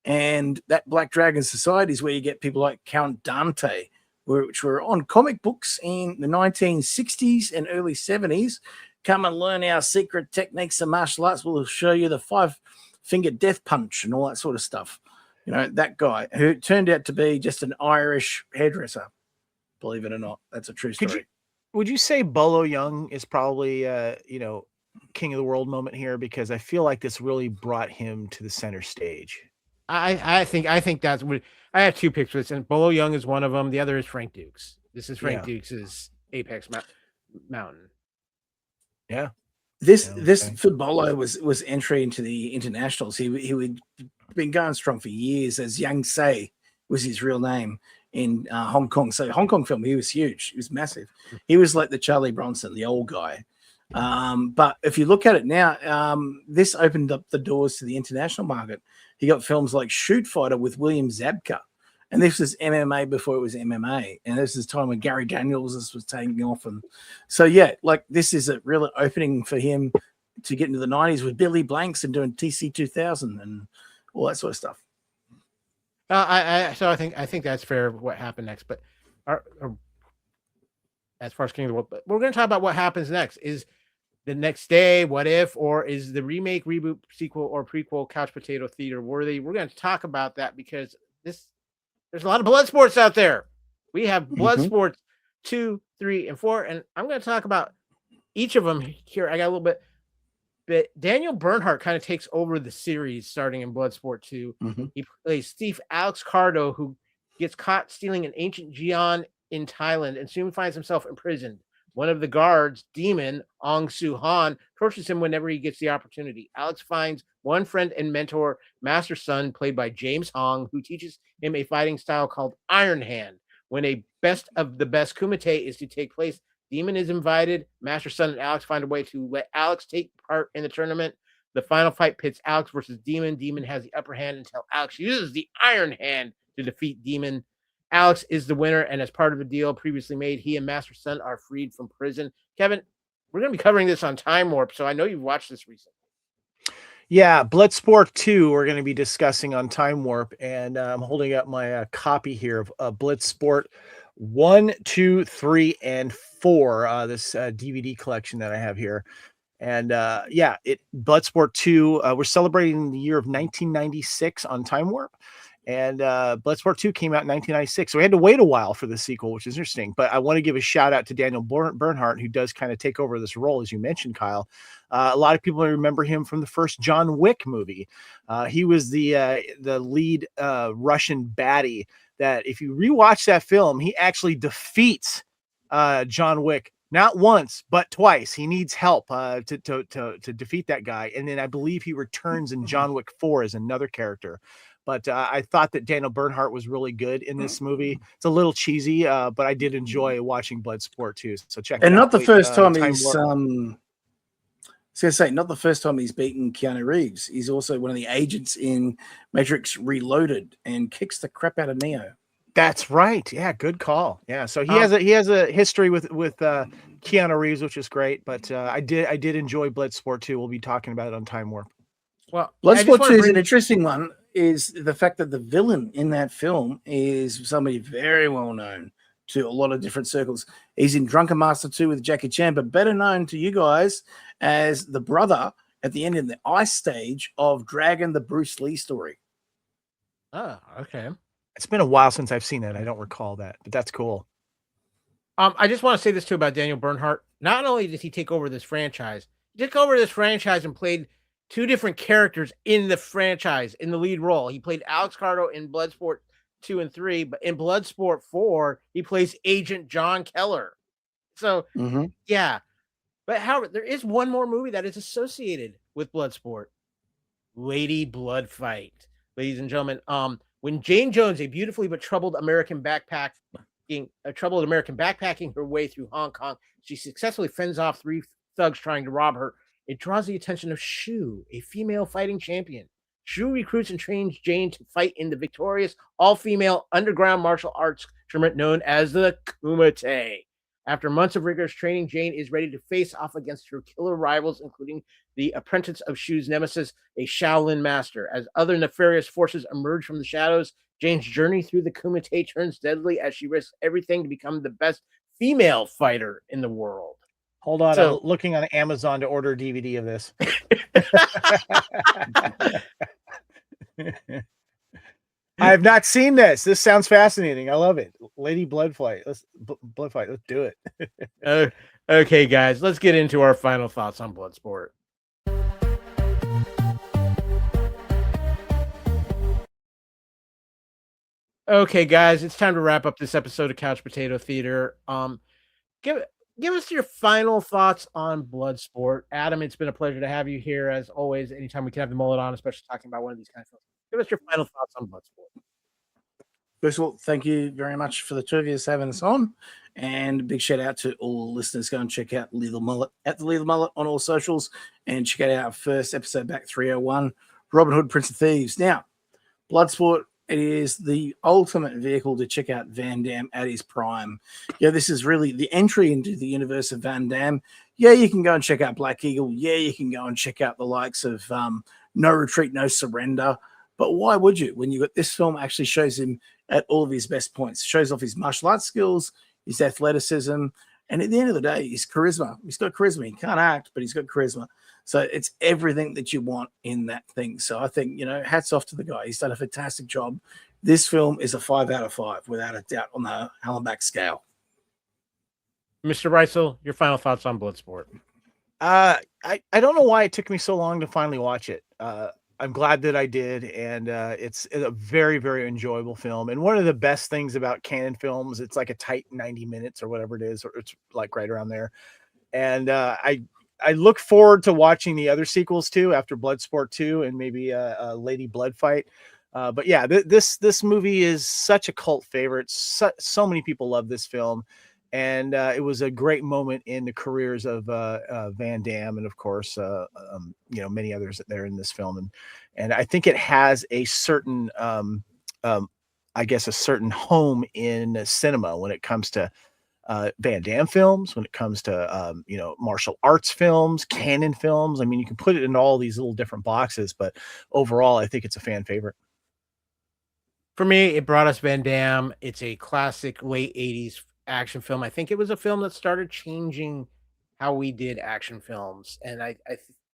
And that Black Dragon Society is where you get people like Count Dante, which were on comic books in the 1960s and early 70s. Come and learn our secret techniques of martial arts. We'll show you the 5-finger death punch and all that sort of stuff. You know, that guy who turned out to be just an Irish hairdresser, believe it or not. That's a true story. Would you say Bolo Yeung is probably, you know, king of the world moment here? Because I feel like this really brought him to the center stage. I think that's what I have two pictures, and Bolo Yeung is one of them. The other is Frank Dux. This is Frank Dukes' Apex Mountain. Yeah. This for Bolo was entry into the internationals. He would been going strong for years as Yang Sei was his real name in Hong Kong. So Hong Kong film, he was huge. He was massive. He was like the Charlie Bronson, the old guy. But if you look at it now, this opened up the doors to the international market. He got films like Shoot Fighter with William Zabka. And this was MMA before it was MMA. And this is the time when Gary Daniels was taking off. And so, yeah, like this is a real opening for him to get into the 90s with Billy Blanks and doing TC 2000 and all that sort of stuff. So I think that's fair. What happened next, but as far as King of the World, but we're going to talk about what happens next. Is the next day, what if, or is the remake, reboot, sequel, or prequel couch potato theater worthy? We're going to talk about that because there's a lot of blood sports out there. We have Bloodsport 2, 3, and 4, and I'm going to talk about each of them here. I got a little bit. But Daniel Bernhardt kind of takes over the series starting in Bloodsport 2. He plays Thief Alex Cardo, who gets caught stealing an ancient Jian in Thailand and soon finds himself imprisoned. One of the guards, Demon Ong Soo Han, tortures him whenever he gets the opportunity. Alex finds one friend and mentor, Master Sun, played by James Hong, who teaches him a fighting style called Iron Hand. When a best of the best Kumite is to take place, Demon is invited. Master Sun and Alex find a way to let Alex take part in the tournament. The final fight pits Alex versus Demon. Demon has the upper hand until Alex uses the Iron Hand to defeat Demon. Alex is the winner, and as part of a deal previously made, he and Master Sun are freed from prison. Kevin, we're going to be covering this on Time Warp, so I know you've watched this recently. Yeah, Bloodsport 2 we're going to be discussing on Time Warp, and I'm holding up my copy here of Bloodsport 1, 2, 3, and 4, this DVD collection that I have here. And Bloodsport 2, we're celebrating the year of 1996 on Time Warp. And Bloodsport 2 came out in 1996. So we had to wait a while for the sequel, which is interesting. But I want to give a shout out to Daniel Bernhardt, who does kind of take over this role, as you mentioned, Kyle. A lot of people remember him from the first John Wick movie. He was the lead Russian baddie that, if you rewatch that film, he actually defeats John Wick. Not once, but twice. He needs help to defeat that guy. And then I believe he returns in John Wick 4 as another character. But I thought that Daniel Bernhardt was really good in this movie. It's a little cheesy, but I did enjoy watching Bloodsport too. So check it out. And not the first time he's not the first time he's beaten Keanu Reeves. He's also one of the agents in Matrix Reloaded and kicks the crap out of Neo. That's right. Yeah, good call. Yeah, so he has a history with Keanu Reeves, which is great. But I did enjoy Bloodsport 2. We'll be talking about it on Time Warp. Well, Bloodsport 2 is an interesting one. Is the fact that the villain in that film is somebody very well known to a lot of different circles. He's in Drunken Master 2 with Jackie Chan, but better known to you guys as the brother at the end in the ice stage of Dragon, the Bruce Lee story. Oh, okay. It's been a while since I've seen it. I don't recall that, but that's cool. I just want to say this too about Daniel Bernhardt. Not only did he take over this franchise, he took over this franchise and played two different characters in the franchise in the lead role. He played Alex Cardo in Bloodsport 2 and 3, but in Bloodsport 4, he plays Agent John Keller. So, yeah. But however, there is one more movie that is associated with Bloodsport. Lady Blood Fight. Ladies and gentlemen, when Jane Jones, a beautifully but troubled American backpacking her way through Hong Kong, she successfully fends off 3 thugs trying to rob her. It draws the attention of Shu, a female fighting champion. Shu recruits and trains Jane to fight in the victorious all-female underground martial arts tournament known as the Kumite. After months of rigorous training, Jane is ready to face off against her killer rivals, including the apprentice of Shu's nemesis, a Shaolin master. As other nefarious forces emerge from the shadows, Jane's journey through the Kumite turns deadly as she risks everything to become the best female fighter in the world. Hold on, I'm looking on Amazon to order a DVD of this. I have not seen this. This sounds fascinating. I love it. Lady Blood Fight. Blood Fight. Let's do it. Okay, guys, let's get into our final thoughts on Bloodsport. Okay, guys, it's time to wrap up this episode of Couch Potato Theater. Give us your final thoughts on Bloodsport. Adam, it's been a pleasure to have you here as always. Anytime we can have the mullet on, especially talking about one of these kind of films. Give us your final thoughts on Bloodsport. First of all, thank you very much for the two of you having us on. And big shout out to all the listeners. Go and check out Lethal Mullet at the Lethal Mullet on all socials and check out our first episode back 301, Robin Hood, Prince of Thieves. Now, Bloodsport, it is the ultimate vehicle to check out Van Damme at his prime. Yeah, this is really the entry into the universe of Van Damme. Yeah, you can go and check out Black Eagle. Yeah, you can go and check out the likes of No Retreat, No Surrender. But why would you? When you got this film actually shows him at all of his best points, shows off his martial arts skills, his athleticism, and at the end of the day, his charisma. He's got charisma. He can't act, but he's got charisma. So it's everything that you want in that thing. So I think, hats off to the guy. He's done a fantastic job. This film is a 5 out of 5, without a doubt, on the Hallenbach scale. Mr. Reisel, your final thoughts on Bloodsport. I don't know why it took me so long to finally watch it. I'm glad that I did, and it's a very, very enjoyable film. And one of the best things about Canon films, it's like a tight 90 minutes or whatever it is, or it's like right around there. And I look forward to watching the other sequels too, after Bloodsport 2 and maybe Lady Blood Fight. But yeah, this movie is such a cult favorite. So many people love this film. And it was a great moment in the careers of Van Damme and, of course, many others there in this film. And I think it has a certain, a certain home in cinema when it comes to Van Damme films, when it comes to, martial arts films, canon films. I mean, you can put it in all these little different boxes, but overall, I think it's a fan favorite. For me, it brought us Van Damme. It's a classic late 80s action film. I think it was a film that started changing how we did action films, and I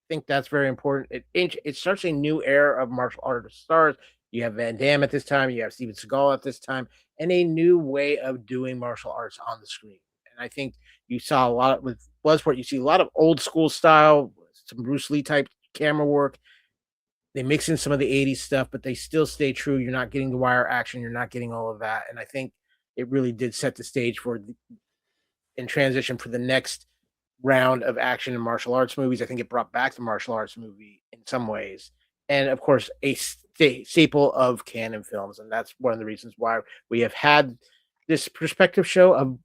think that's very important. It starts a new era of martial arts stars. You have Van Damme at this time, you have Steven Seagal at this time, and a new way of doing martial arts on the screen. And I think you saw a lot with Bloodsport. You see a lot of old school style, some Bruce Lee type camera work. They mix in some of the 80s stuff, but they still stay true. You're not getting the wire action, you're not getting all of that, and I think it really did set the stage in transition for the next round of action and martial arts movies. I think it brought back the martial arts movie in some ways. And of course, a staple of canon films. And that's one of the reasons why we have had this perspective show of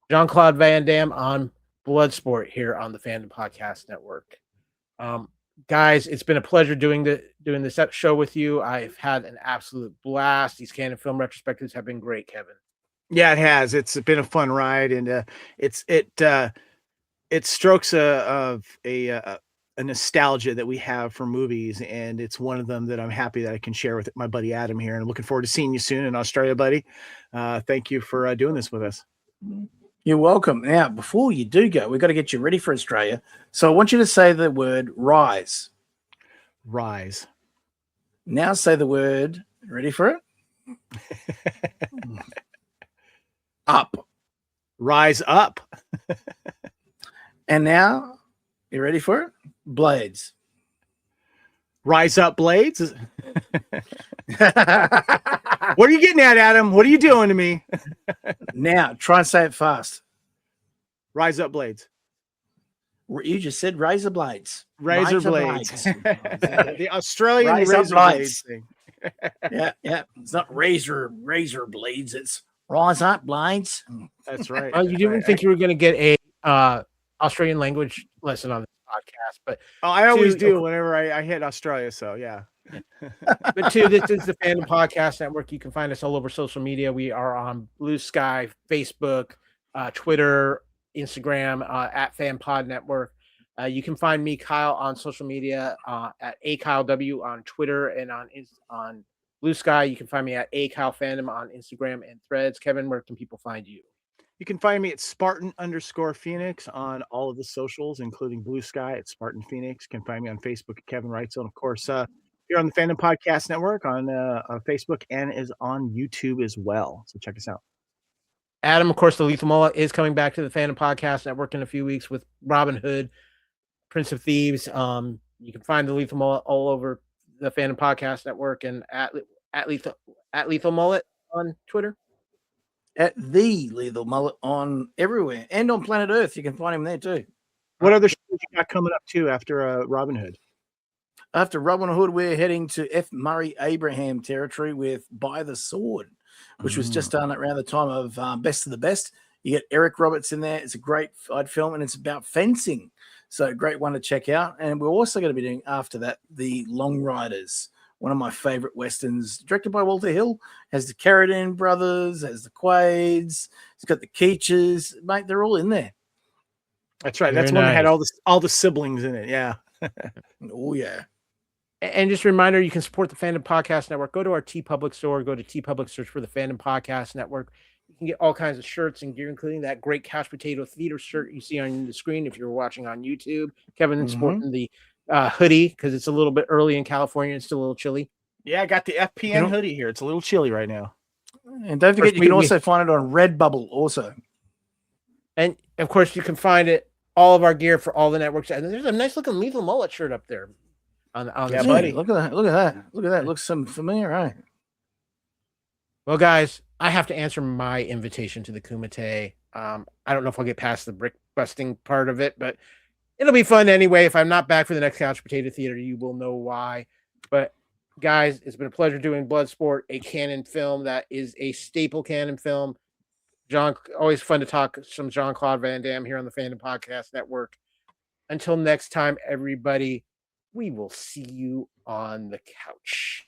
Jean-Claude Van Damme on Bloodsport here on the Fandom Podcast Network. Guys, it's been a pleasure doing this show with you. I've had an absolute blast. These canon film retrospectives have been great, Kevin. Yeah, it has. It's been a fun ride, and it strokes a a nostalgia that we have for movies, and it's one of them that I'm happy that I can share with my buddy Adam here. And I'm looking forward to seeing you soon in Australia, buddy. Thank you for doing this with us. You're welcome. Now, before you do go, we've got to get you ready for Australia. So I want you to say the word rise. Rise. Now say the word, ready for it? Up. Rise up. And now, you ready for it? Blades. Rise up, blades. What are you getting at, Adam? What are you doing to me? Now, try and say it fast. Rise up, blades. You just said razor blades. Razor blades. The Australian razor blades thing. Yeah. It's not razor blades. It's rise up blades. That's right. You didn't think you were going to get a Australian language lesson on this podcast, but I always do whenever I hit Australia. So yeah. But two, this is the Fandom Podcast Network. You can find us all over social media. We are on Blue Sky, Facebook, Twitter, Instagram, at FanPod Network. You can find me, Kyle, on social media at AKyleW on Twitter and on Blue Sky. You can find me at AKyleFandom on Instagram and Threads. Kevin, where can people find you? You can find me at Spartan_Phoenix on all of the socials, including Blue Sky at Spartan Phoenix. You can find me on Facebook at Kevin Reitzel. And of course, you're on the Fandom Podcast Network on Facebook and is on YouTube as well. So check us out. Adam, of course, the Lethal Mullet is coming back to the Fandom Podcast Network in a few weeks with Robin Hood, Prince of Thieves. You can find the Lethal Mullet all over the Fandom Podcast Network and at Lethal Mullet on Twitter. At the Lethal Mullet on everywhere and on planet Earth. You can find him there too. What other shows you got coming up too after Robin Hood? After Robin Hood, we're heading to F. Murray Abraham territory with By the Sword, which was just done around the time of Best of the Best. You get Eric Roberts in there. It's a great fight film, and it's about fencing. So a great one to check out. And we're also going to be doing, after that, The Long Riders, one of my favorite Westerns, directed by Walter Hill. Has the Carradine brothers, has the Quaids, it's got the Keaches. Mate, they're all in there. That's right. That's one that had all the siblings in it. Yeah. Oh, yeah. And just a reminder, you can support the Fandom Podcast Network. Go to our TeePublic store. Go to TeePublic, search for the Fandom Podcast Network. You can get all kinds of shirts and gear, including that great Couch Potato Theater shirt you see on the screen if you're watching on YouTube. Kevin is sporting the hoodie because it's a little bit early in California. It's still a little chilly. Yeah, I got the FPN hoodie here. It's a little chilly right now. And don't forget, you can also find it on Redbubble also. And, of course, you can find it, all of our gear for all the networks. And there's a nice-looking Lethal Mullet shirt up there. Yeah, buddy. Look at that. Looks some familiar, right? Well, guys, I have to answer my invitation to the Kumite. I don't know if I'll get past the brick busting part of it, but it'll be fun anyway. If I'm not back for the next Couch Potato Theater, you will know why. But guys, it's been a pleasure doing Bloodsport, a canon film that is a staple canon film. Always fun to talk some Jean-Claude Van Damme here on the Fandom Podcast Network. Until next time, everybody, we will see you on the couch.